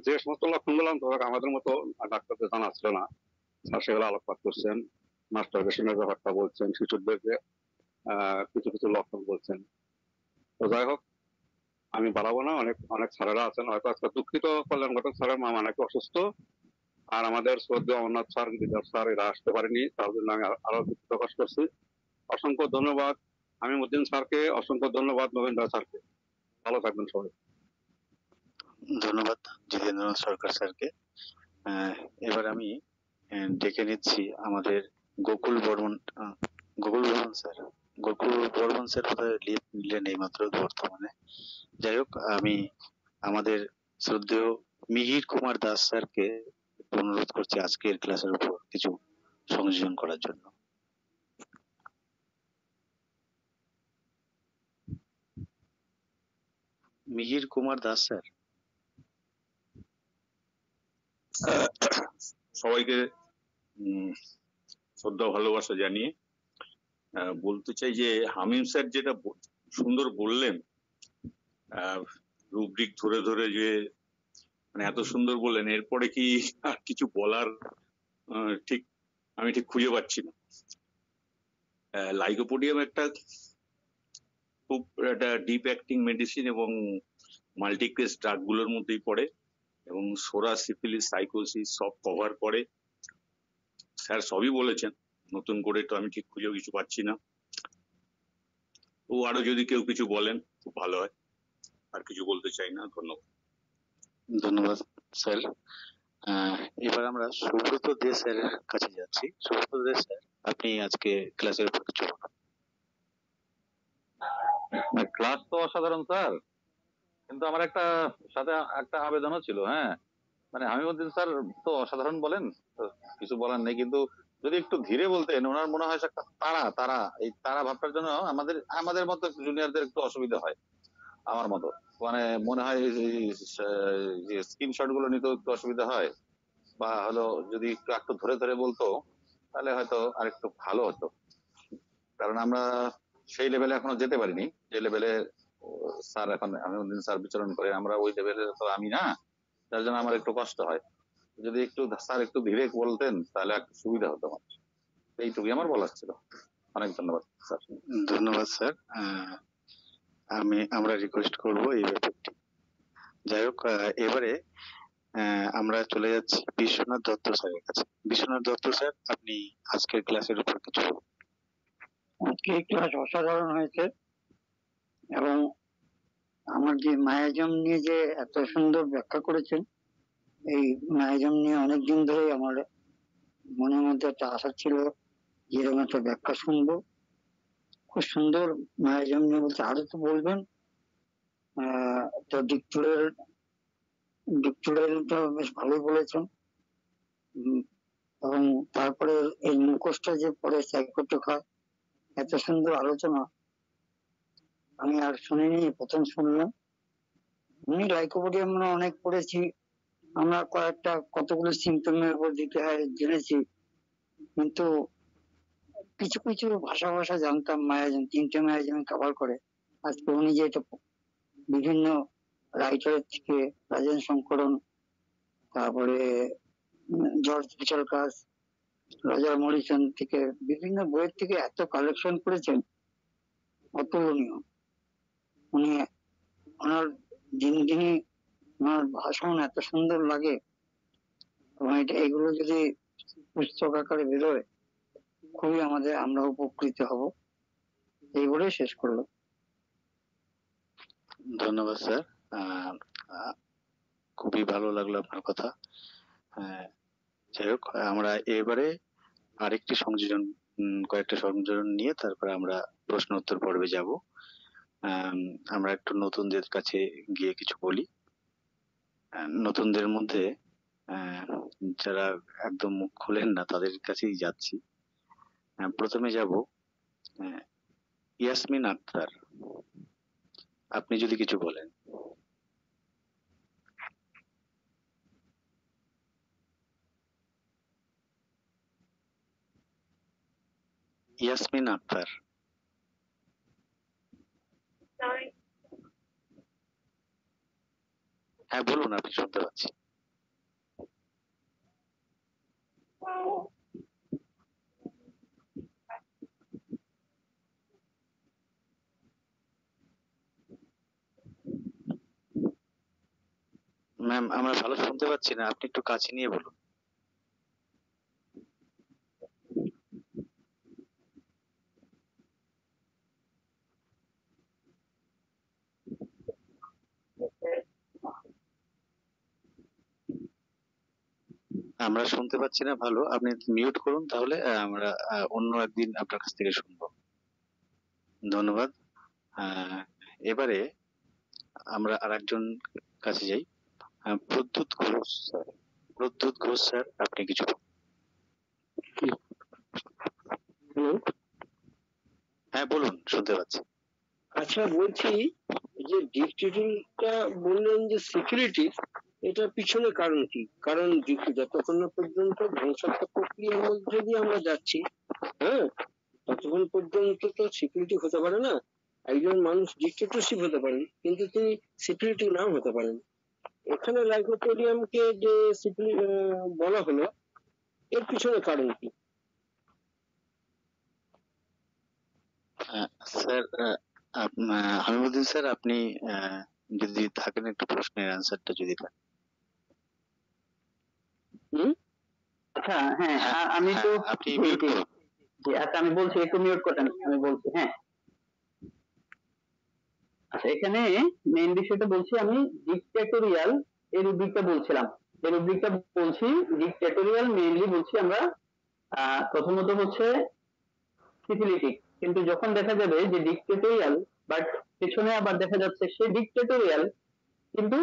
S6: যে সমস্ত লক্ষণগুলো অন্তত আমাদের মতো ডাক্তারদের জানা ছিল না, স্যার সেগুলো আলোকপাত করছেন, মাস্টারবেশনের ব্যাপারটা বলছেন, শিশুদেরকে কিছু কিছু লক্ষণ বলছেন। তো যাই হোক, আমি বাড়াবো না, অনেক অনেক স্যারেরা আছেন, হয়তো আজকে দুঃখিত কল্যাণ ঘটক স্যারের মা অনেক অসুস্থ, আর আমাদের শ্রদ্ধেয় অমরনাথ স্যার, গিরিধর স্যার এরা আসতে পারেনি, তার জন্য আমি আরো দুঃখ প্রকাশ করছি। অসংখ্য ধন্যবাদ হামিমুদ্দিন স্যারকে, অসংখ্য ধন্যবাদ নবীন্দ্র স্যারকে। ভালো থাকবেন সবাই।
S4: ধন্যবাদ জিতেন্দ্রনাথ সরকার স্যারকে। এবার আমি ডেকে নিচ্ছি আমাদের গোকুল বর্মন স্যার। গোকুল বর্মন স্যার কোথায় নিলেন এই মাত্র বর্তমানে। যাই হোক, আমি আমাদের শ্রদ্ধেয় মিহির কুমার দাস স্যারকে অনুরোধ করছি আজকের ক্লাসের উপর কিছু সংযোজন করার জন্য। মিহির কুমার দাস স্যার।
S7: সবাইকে শ্রদ্ধা ভালোবাসা জানিয়ে বলতে চাই যে হামিম স্যার যেটা সুন্দর বললেন, রুব্রিক ধরে ধরে যে মানে এত সুন্দর বললেন, এরপরে কি আর কিছু বলার ঠিক আমি ঠিক খুঁজে পাচ্ছি না। লাইকোপোডিয়াম একটা খুব একটা ডিপ অ্যাক্টিং মেডিসিন এবং মাল্টিক্রেস ড্রাগ গুলোর মধ্যেই পড়ে, এবং সোরা, সিফিলিস, সাইকোসিস সব কভার করে। স্যার সবই বলেছেন, নতুন করে তো আমি ঠিক খুঁজেও কিছু পাচ্ছি না। ও আরো যদি কেউ কিছু বলেন খুব ভালো হয়, আর কিছু বলতে চাই না। ধন্যবাদ।
S4: ধন্যবাদ স্যার। এবার আমরা সুব্রত দে স্যারের কাছে যাচ্ছি। সুব্রত দে স্যার, আপনি আজকে ক্লাসের উপর কিছু বলুন।
S8: ক্লাস তো অসাধারণ স্যার, কিন্তু আমার একটা সাথে একটা আবেদনও ছিল। হ্যাঁ, মানে হামিমুদ্দিন স্যার তো অসাধারণ বলেন, তো কিছু বলার নেই, কিন্তু যদি একটু ধীরে বলতেন, ওনার মনে হয় একটা তারা এই তারা ভাবটার জন্য আমাদের মতো জুনিয়রদের একটু অসুবিধা হয়। আমার মতো মানে মনে হয় যে স্ক্রিনশট গুলো নিতেও একটু অসুবিধা হয়, বা হলো যদি একটু ধরে ধরে বলতো তাহলে হয়তো আরেকটু ভালো হতো। কারণ আমরা সেই লেভেলে এখনো যেতে পারিনি যে লেভেলে স্যার এখন হামিমুদ্দিন স্যার বিচরণ করে, আমরা ওই লেভেলে তো আমি না, যার জন্য আমার একটু কষ্ট হয়। যদি একটু স্যার একটু ধীরে বলতেন তাহলে একটু সুবিধা হতো আমার। এইটুকুই আমার বলার ছিল। অনেক ধন্যবাদ স্যার।
S4: ধন্যবাদ স্যার। আমরা রিকোয়েস্ট করব এই ব্যাপারটি। যাই হোক, এবারে আমরা চলে যাচ্ছি বিশ্বনাথ দত্ত স্যারের কাছে। বিশ্বনাথ দত্ত স্যার, আপনি আজকের ক্লাসের উপর কিছু।
S9: আজকে ক্লাস অসাধারণ হয়েছে, এবং আমার যে মায়াজম নিয়ে যে এত সুন্দর ব্যাখ্যা করেছেন, এই মায়াজম নিয়ে অনেকদিন ধরে আমার মনের মধ্যে একটা আশা ছিল যে এরকম একটা ব্যাখ্যা শুনবো। খুব সুন্দর মায়াজম নিয়ে বলছে, আরো তো বলবেন। তো ডিকটোরিয়ালটা বেশ ভালোই বলেছেন। এবং তারপরে এই মুখোশটা যে পরে সাইকোটোকা, এত সুন্দর আলোচনা আমি আর শুনিনি, প্রথম শুনলাম। আমি লাইকোপোডিয়াম অনেক পড়েছি, আমরা কতগুলো সিমটমের উপর দিতে হয় জেনেছি, কিন্তু কিছু কিছু ভাষা জানতাম। মায়াজম 3টে মায়াজম কভার করে। আজকে উনি যে এটা বিভিন্ন রাইটারের থেকে, রাজেন শঙ্করন, তারপরে জর্জ পিচালকাস, রজার মরিসন থেকে বিভিন্ন বইয়ের থেকে এত কালেকশন করেছেন, অতুলনীয়। উনি ওনার যিনি ওনার ভাষণ এত সুন্দর লাগে, এবং এগুলো যদি পুস্তক আকারে বেরোয় খুবই আমরা উপকৃত হব। এই বলে শেষ করলো।
S4: ধন্যবাদ স্যার। খুবই ভালো লাগলো আপনার কথা। যাই হোক, আমরা এবারে আরেকটি কয়েকটা সংযোজন নিয়ে তারপরে আমরা প্রশ্ন উত্তর পর্বে যাব। আমরা একটু নতুনদের কাছে গিয়ে কিছু বলি। নতুনদের মধ্যে যারা একদম মুখ খোলেন না তাদের কাছেই যাচ্ছি। প্রথমে যাব ইয়াসমিন আক্তার, আপনি যদি কিছু বলেন। ইয়াসমিন আক্তার।
S10: আসসালামু
S4: হ্যাঁ বলুন, আপনি শুনতে পাচ্ছি। ম্যাম আমরা ভালো শুনতে পাচ্ছি না, আপনি একটু কাছে নিয়ে বলুন। আমরা শুনতে পাচ্ছি না ভালো, আপনি মিউট করুন তাহলে আমরা অন্য একদিন আপনার কাছ থেকে শুনবো। ধন্যবাদ। এবারে আমরা আরেকজন কাছে যাই। প্রদ্যুৎ ঘোষ স্যার, প্রদ্যুৎ ঘোষ স্যার আপনি কিছু বলুন। হ্যাঁ বলুন, শুনতে পাচ্ছি।
S10: আচ্ছা বলছি যে ডিকটেটিংটা বললেন যে সিকিউরিটি, এটার পিছনে কারণ কি? কারণ যতক্ষণ না পর্যন্ত ধ্বংসাত্মক প্রক্রিয়ার মধ্যে দিয়ে আমরা যাচ্ছি, হ্যাঁ, ততক্ষণ পর্যন্ত তো সিকিউরিটি হতে পারে না। একজন মানুষ ডিকটেটরশিপ হতে পারেন, কিন্তু তিনি সিকিউরিটি নাও হতে পারেন। এখানে লাইকোপোডিয়ামকে যে বলা হলো, এর পিছনে কারণ কি?
S4: স্যার হামিমুদ্দিন স্যার, আপনি যদি থাকেন একটু প্রশ্নের অ্যান্সারটা যদি দেন।
S2: আচ্ছা হ্যাঁ, আমি তো
S4: আপনি মিউট করুন।
S2: আচ্ছা আমি বলছি, একটু মিউট করেন, আমি বলছি। হ্যাঁ আচ্ছা, এখানে মেইন বিষয়টা বলছি আমি ডিক্টেটোরিয়াল এই রুব্রিকটা বলছিলাম, এই রুব্রিকটা বলছি ডিক্টেটোরিয়াল মেইনলি বলছি আমরা প্রথমত হচ্ছে সিফিলিটিক, কিন্তু যখন দেখা যাবে যে ডিক্টেটোরিয়াল বাট পেছনে আবার দেখা যাচ্ছে সে ডিক্টেটোরিয়াল কিন্তু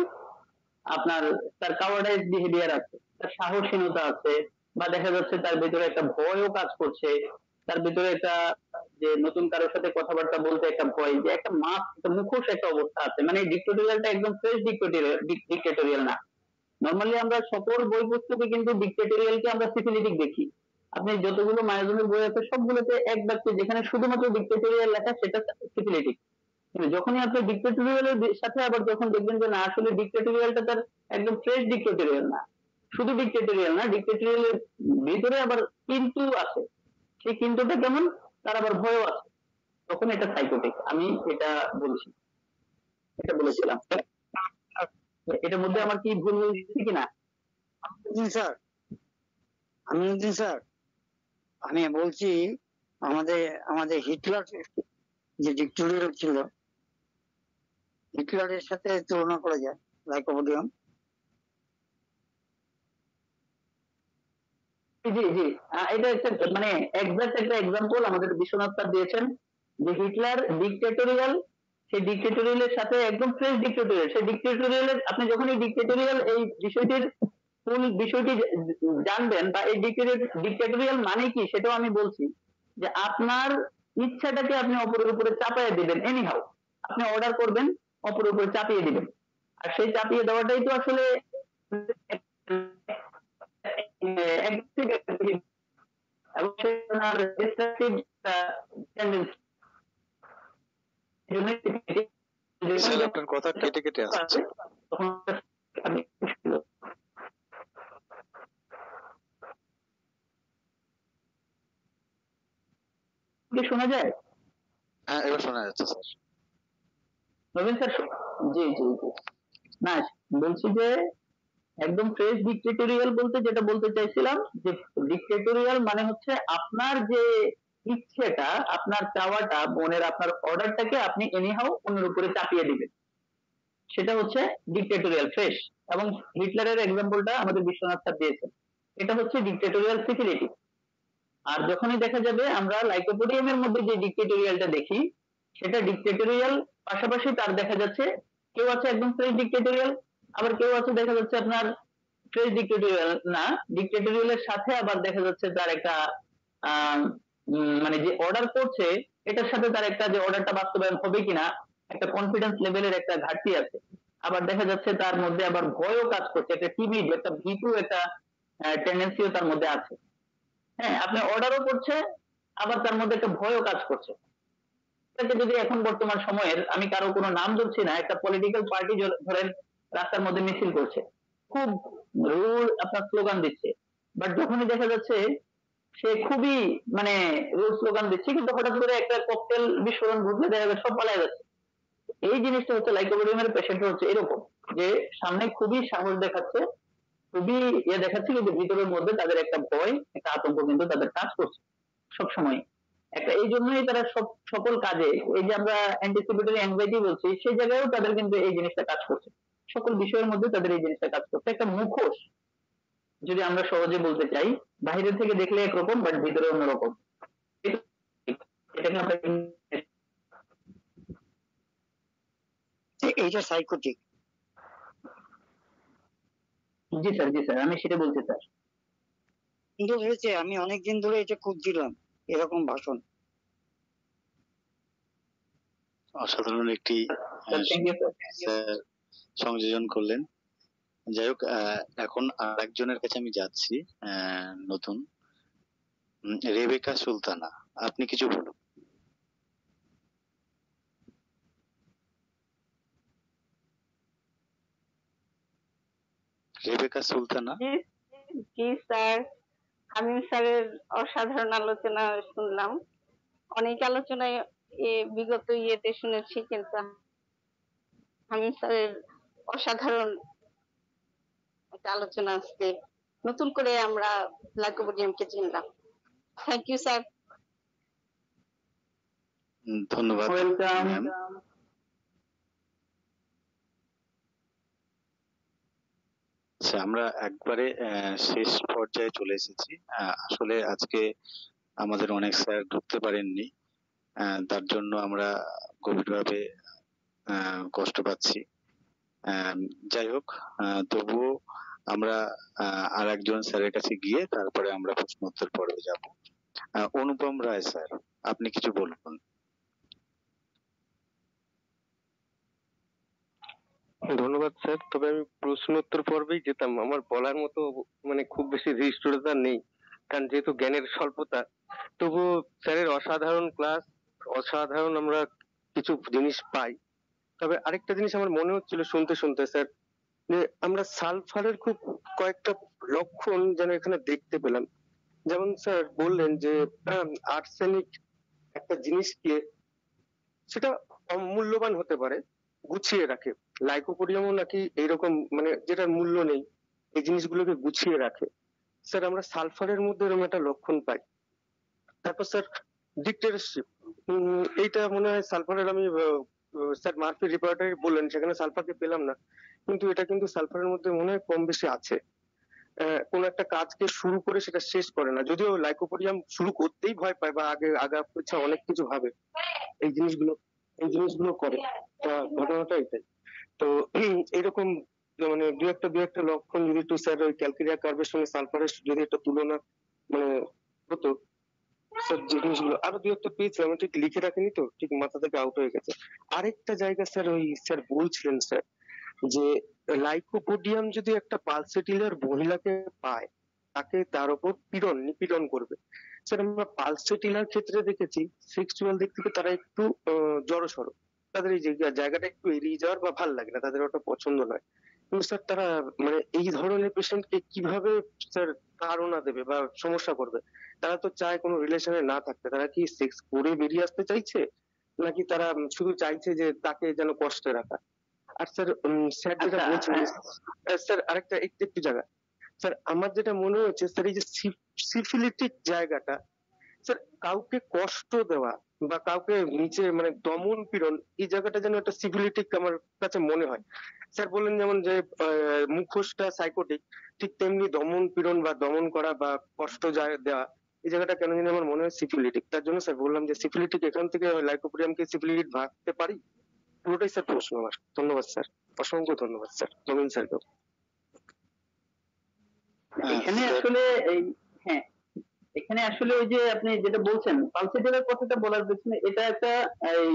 S2: আপনার তার কাওয়ার্ডাইজ বিহেভিয়ার আছে, তার সাহসীনতা আছে, বা দেখা যাচ্ছে তার ভিতরে একটা ভয়ও কাজ করছে, তার ভিতরে একটা যে নতুন কারোর সাথে কথাবার্তা বলতে একটা ভয়, যে একটা মাস্ক, একটা মুখোশ একটা অবস্থা আছে। মানে ডিক্টেটোরিয়ালটা একদম ফ্রেশ ডিক্টেটোরিয়াল না। নর্মালি আমরা সকল বই পুস্তকে কিন্তু ডিক্টেটোরিয়ালকে আমরা সিফিলিটিক দেখি। আপনি যতগুলো মায়াজনের বই আছে সবগুলোতে এক বাক্যে যেখানে শুধুমাত্র ডিক্টেটোরিয়াল লেখা সেটা সিফিলিটিক। কিন্তু যখনই আপনি ডিক্টেটোরিয়ালের সাথে আবার যখন দেখবেন যে না আসলে ডিক্টেটোরিয়ালটা তার একদম ফ্রেশ ডিক্টেটোরিয়াল না, শুধু ডিক্টেটোরিয়াল না, ডিক্টেটোরিয়ালের ভিতরে আবার কিন্তু আছে, সেই কিন্তুটা কেমন, তার আবার ভয়ও আছে, তখন এটা সাইকোটিক। আমি এটা বলছি, এটা বলেছিলাম। এটার মধ্যে আমার কি ভুল হয়েছে কিনা?
S9: স্যার আমিনুদ্দিন স্যার, আমি বলছি আমাদের আমাদের হিটলার যে ডিক্টেটর ছিল, হিটলারের সাথে তুলনা করা যায় লাইকোপোডিয়াম।
S2: জি জি, এটা একটা মানে এক্সাক্ট একটা এক্সাম্পল আমাদের বিশ্বনাথ স্যার দিয়েছেন, যে হিটলার ডিক্টেটোরিয়াল, সেই ডিক্টেটোরিয়ালের সাথে একদম ফ্রেশ ডিক্টেটোরিয়াল, সেই ডিক্টেটোরিয়ালের আপনি যখন এই ডিক্টেটোরিয়াল এই বিষয়টির ফুল বিষয়টি জানবেন, বা এই ডিক্টেটোরিয়াল মানে কি সেটাও আমি বলছি, যে আপনার ইচ্ছাটাকে আপনি অপরের উপরে চাপিয়ে দিবেন, এনিহাউ আপনি অর্ডার করবেন, অপরের উপরে চাপিয়ে দিবেন, আর সেই চাপিয়ে দেওয়াটাই তো আসলে
S4: আপনার কথা কেটে কেটে আসছে।
S2: শোনা যায়?
S4: হ্যাঁ এবার শোনা যাচ্ছে স্যার।
S2: নবীন স্যার, জি জি জি, না বলছি যে একদম ফ্রেশ ডিক্টেটোরিয়াল বলতে যেটা বলতে চাইছিলাম, যে ডিক্টেটোরিয়াল মানে হচ্ছে আপনার যে ইচ্ছেটা, আপনার চাওয়াটা, মনের আপনার অর্ডারটাকে আপনি এনিহাউ অন্যের উপরে চাপিয়ে দিবেন, সেটা হচ্ছে ডিক্টেটোরিয়াল ফ্রেশ। এবং হিটলারের এক্সাম্পলটা আমাদের বিশ্বনাথ স্যার দিয়েছেন, এটা হচ্ছে ডিক্টেটোরিয়াল সিকিউরিটি। আর যখনই দেখা যাবে আমরা লাইকোপোডিয়ামের মধ্যে যে ডিক্টেটোরিয়ালটা দেখি, সেটা ডিক্টেটোরিয়াল পাশাপাশি তার দেখা যাচ্ছে কেউ আছে একদম ফ্রেশ ডিক্টেটোরিয়াল, আবার কেউ আছে দেখা যাচ্ছে আপনার ফ্রেশ ডিক্টেটোরিয়াল না, ডিক্টেটোরিয়ালের সাথে আবার দেখা যাচ্ছে তার একটা মানে যে অর্ডার করছে এটার সাথে তার একটা যে অর্ডারটা বাস্তবায়ন হবে কিনা একটা কনফিডেন্স লেভেলের একটা ঘাটতি আছে। আবার দেখা যাচ্ছে তার মধ্যে আবার ভয়ও কাজ করছে, একটা টিমিড, একটা ভীতু একটা টেন্ডেন্সিও তার মধ্যে আছে। হ্যাঁ, আপনি অর্ডারও করছে, আবার তার মধ্যে একটা ভয়ও কাজ করছে। এটাকে যদি এখন বর্তমান সময়ের, আমি কারো কোনো নাম ধরছি না, একটা পলিটিক্যাল পার্টি ধরেন রাস্তার মধ্যে মিছিল করছে, খুব রুড আপনার স্লোগান দিচ্ছে, বাট যখনই দেখা যাচ্ছে সে খুবই মানে রুড স্লোগান দিচ্ছে, কিন্তু হঠাৎ করে একটা ককটেল বিস্ফোরণ ঘটলে দেখা যাচ্ছে সব পালায় যাচ্ছে। এই জিনিসটা হচ্ছে লাইকোপোডিয়ামের পেশেন্ট হচ্ছে এরকম, যে সামনে খুবই সাহস দেখাচ্ছে, খুবই দেখাচ্ছে, কিন্তু ভিতরের মধ্যে তাদের একটা ভয়, একটা আতঙ্ক কিন্তু তাদের কাজ করছে সবসময়। একটা এই জন্যই তারা সকল কাজে, এই যে আমরা অ্যান্টিসিপেটরি অ্যাংজাইটি বলছি, সেই জায়গায়ও তাদের কিন্তু এই জিনিসটা কাজ করছে, সকল বিষয়ের মধ্যে তাদের এই জিনিসটা কাজ করছে। একটা মুখোশ যদি আমরা সহজে বলতে চাই, বাইরে থেকে দেখলে একরকম বাট ভিতরে অন্যরকম। এটাকে আমরা
S9: এইটা সাইকোটিক।
S2: জি স্যার আমি সেটা বলতে স্যার।
S9: কিন্তু হয়েছে আমি অনেকদিন ধরে এটা খুঁজছিলাম এরকম ভাষণ।
S4: অসাধারণ একটি সংযোজন করলেন। যাই হোক, এখন আরেকজনের কাছে আমি যাচ্ছি, নতুন রেবেকা সুলতানা, আপনি কিছু বলুন। রেবেকা সুলতানা।
S11: জি স্যার, আমি স্যারের অসাধারণ আলোচনা শুনলাম, অনেক আলোচনায় বিগত ইয়েতে শুনেছি, কিন্তু আমি স্যারের অসাধারণ একটা আলোচনা আজকে নতুন করে আমরা লাইকোপোডিয়ামকে চিনলাম। Thank you sir.
S4: ধন্যবাদ ম্যাম। আচ্ছা, আমরা একবারে শেষ পর্যায়ে চলে এসেছি। আসলে আজকে আমাদের অনেক স্যার ঢুকতে পারেননি, তার জন্য আমরা গভীরভাবে কষ্ট পাচ্ছি। যাই হোক, তবুও আমরা আর একজন স্যারের কাছে গিয়ে তারপরে আমরা প্রশ্নোত্তর পর্বে যাব। অনুপম রায় স্যার, আপনি কিছু বলুন।
S10: ধন্যবাদ স্যার, তবে আমি প্রশ্নোত্তর পর্বেই যেতাম, আমার বলার মতো মানে খুব বেশি হৃষ্টতা নেই, কারণ যেহেতু জ্ঞানের স্বল্পতা। তবু স্যারের অসাধারণ ক্লাস, অসাধারণ আমরা কিছু জিনিস পাই। তবে আরেকটা জিনিস আমার মনে হচ্ছিল শুনতে শুনতে স্যার, যে আমরা সালফারের খুব কয়েকটা লক্ষণ যেন এখানে দেখতে পেলাম। যেমন স্যার বললেন যে আর্সেনিক একটা জিনিসকে সেটা অমূল্যবান হতে পারে, গুছিয়ে রাখে। লাইকোপোডিয়ামও নাকি এইরকম, মানে যেটার মূল্য নেই এই জিনিসগুলোকে গুছিয়ে রাখে। স্যার আমরা সালফারের মধ্যে এরকম একটা লক্ষণ পাই। তারপর স্যার ডিক্টেটরশিপ, এইটা মনে হয় সালফারের, আমি স্যার মার্ফি রিপোর্টারে বললেন সেখানে সালফারকে পেলাম না, কিন্তু এটা কিন্তু সালফারের মধ্যে মনে হয় কম বেশি আছে। কোন একটা কাজকে শুরু করে সেটা শেষ করে না, যদিও লাইকোপোডিয়াম শুরু করতেই ভয় পায় বা আগা পিছা অনেক কিছু ভাবে, এই জিনিসগুলো করে। ঘটনাটা এটাই। তো এইরকম মানে দু একটা লক্ষণ যদি একটু স্যার ওই ক্যালকেরিয়া কার্ভের সঙ্গে সালফারের যদি একটা তুলনা মানে হতো স্যার, জিনিসগুলো আরো দু একটা পেয়েছিলাম, ঠিক লিখে রাখিনি তো, ঠিক মাথা থেকে আউট হয়ে গেছে। আরেকটা জায়গা স্যার, ওই স্যার বলছিলেন স্যার যে লাইকোপোডিয়াম যদি একটা পালসেটিলার মহিলাকে পায়, তাকে তার উপর নিপীড়ন করবে। স্যার আমরা পালসেটিলার ক্ষেত্রে দেখেছি সেক্সুয়াল দিক থেকে তারা একটু জড়সড়, তাদের এই জায়গাটা একটু এড়িয়ে যাওয়ার বা ভাল লাগে না, তাদের ওটা পছন্দ নয়। কিন্তু স্যার তারা মানে এই ধরনের পেশেন্টকে কিভাবে স্যার ধারণা দেবে বা সমস্যা করবে? তারা তো চায় কোনো রিলেশনে না থাকতে, তারা কি সেক্স করে বেরিয়ে আসতে চাইছে, নাকি তারা শুধু চাইছে যে তাকে যেন কষ্টে রাখা? আর স্যার স্যার যেটা বলছেন স্যার, আরেকটা একটু জায়গা স্যার আমার যেটা মনে হচ্ছে স্যার, এই যে সিফিলিটিক জায়গাটা স্যার, কাউকে কষ্ট দেওয়া বা কাউকে নিচে মানে দমন পীড়ন, এই জায়গাটা যেন একটা সিফিলিটিক আমার কাছে মনে হয়। স্যার বললেন যেমন যে মুখোশটা সাইকোটিক, ঠিক তেমনি দমন পীড়ন বা দমন করা বা কষ্ট দেওয়া, এই জায়গাটা কেন জানি আমার মনে হয় সিফিলিটিক। তার জন্য স্যার বললাম যে সিফিলিটিক এখান থেকে লাইকোপোডিয়ামকে সিফিলিটিক ভাবতে পারি। পুরোটাই স্যার প্রশ্ন আমার। ধন্যবাদ স্যার, অসংখ্য ধন্যবাদ স্যার, নবীন স্যারকে।
S2: এখানে আসলে এখানে আসলে ওই যে আপনি যেটা বলছেন পালসেটিলার কথাটা বলার পেছনে, এটা একটা এই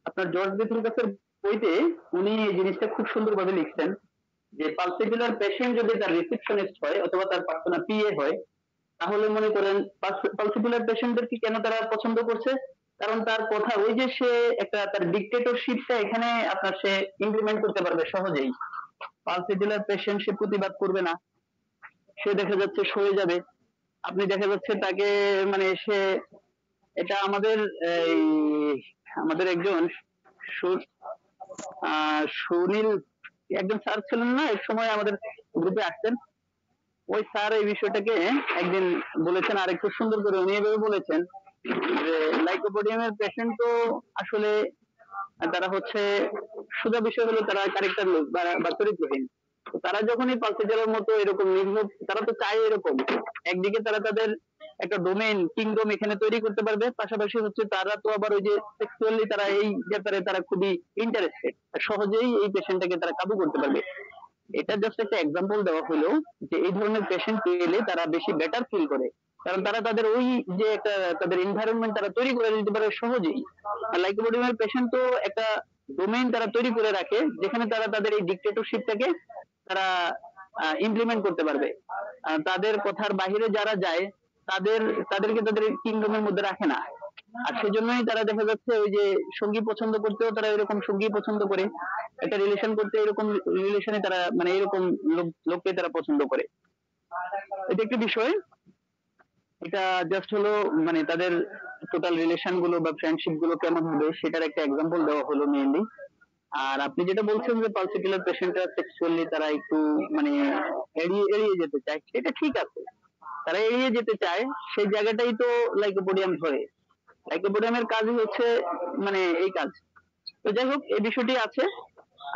S2: আপনার জর্জ বেথুরকাসের বইতে উনি এই জিনিসটা খুব সুন্দরভাবে লিখছেন, যে পালসেটিলার পেশেন্ট যদি তার রিসেপশনিস্ট হয় অথবা তার পার্সোনাল পিএ হয়, তাহলে মনে করেন পালসেটিলার পেশেন্টদেরকে কেন তারা পছন্দ করছে, কারণ তার কথা ওই যে সে একটা তার ডিক্টেটরশিপটা এখানে আপনার সে ইমপ্লিমেন্ট করতে পারবে সহজেই। পালসেটিলার পেশেন্ট সে প্রতিবাদ করবে না, সে দেখা যাচ্ছে সরে যাবে। আপনি দেখা যাচ্ছে তাকে মানে সে এটা আমাদের এই আমাদের একজন সুনীল একজন স্যার ছিলেন না, এক সময় আমাদের গ্রুপে আসতেন, ওই স্যার এই বিষয়টাকে একদিন বলেছেন আর একটু সুন্দর করে উনি এভাবে বলেছেন যে লাইকোপোডিয়ামের পেশেন্ট তো আসলে তারা হচ্ছে সোজা বিষয় হলো তারা ক্যারেক্টার লোক বা চরিত্রহীন। তো তারা যখনই পালসেটিলার মতো এরকম নির্ভর, তারা তো চায় এরকম একদিকে তারা তাদের একটা ডোমেইন কিংডম এখানে তৈরি করতে পারবে, পাশাপাশি হচ্ছে তারা তো আবার ওই যে সেক্সুয়ালি তারা এই ব্যাপারে তারা খুবই ইন্টারেস্টেড, সহজেই এই পেশেন্টটাকে তারা কাবু করতে পারবে। এটা জাস্ট একটা এক্সাম্পল দেওয়া হলো যে এই ধরনের পেশেন্ট পেলে তারা বেশি বেটার ফিল করে, কারণ তারা তাদের ওই যে একটা তাদের এনভায়রনমেন্ট তারা তৈরি করে দিতে পারে সহজেই। লাইকোপোডিয়ামের পেশেন্ট তো একটা ডোমেইন তারা তৈরি করে রাখে যেখানে তারা তাদের এই ডিক্টেটরশিপটাকে তারা ইমপ্লিমেন্ট করতে পারবে। তাদের কথার বাহিরে যারা যায় তাদেরকে তাদের কিংডমের মধ্যে রাখে না, আর সেজন্যই তারা দেখা যাচ্ছে ওই যে সঙ্গী পছন্দ করতেও তারা এরকম সঙ্গী পছন্দ করে, একটা রিলেশন করতে এরকম রিলেশনে তারা মানে এরকম লোককে তারা পছন্দ করে। এটা একটি বিষয়, এটা জাস্ট হলো মানে তাদের টোটাল রিলেশন গুলো বা ফ্রেন্ডশিপ গুলো কেমন হবে সেটার একটা এক্সাম্পল দেওয়া হলো মেইনলি। আর আপনি যেটা বলছেন যে পালসেটিলার পেশেন্টরা সেক্সুয়ালি তারা একটু মানে এড়িয়ে যেতে চায়, এটা ঠিক আছে, তারা এড়িয়ে যেতে চায়, সেই জায়গাটাই তো লাইকোপোডিয়াম ধরে। লাইকোপোডিয়ামের কাজই হচ্ছে মানে এই কাজ। তো যাই হোক এই বিষয়টি আছে।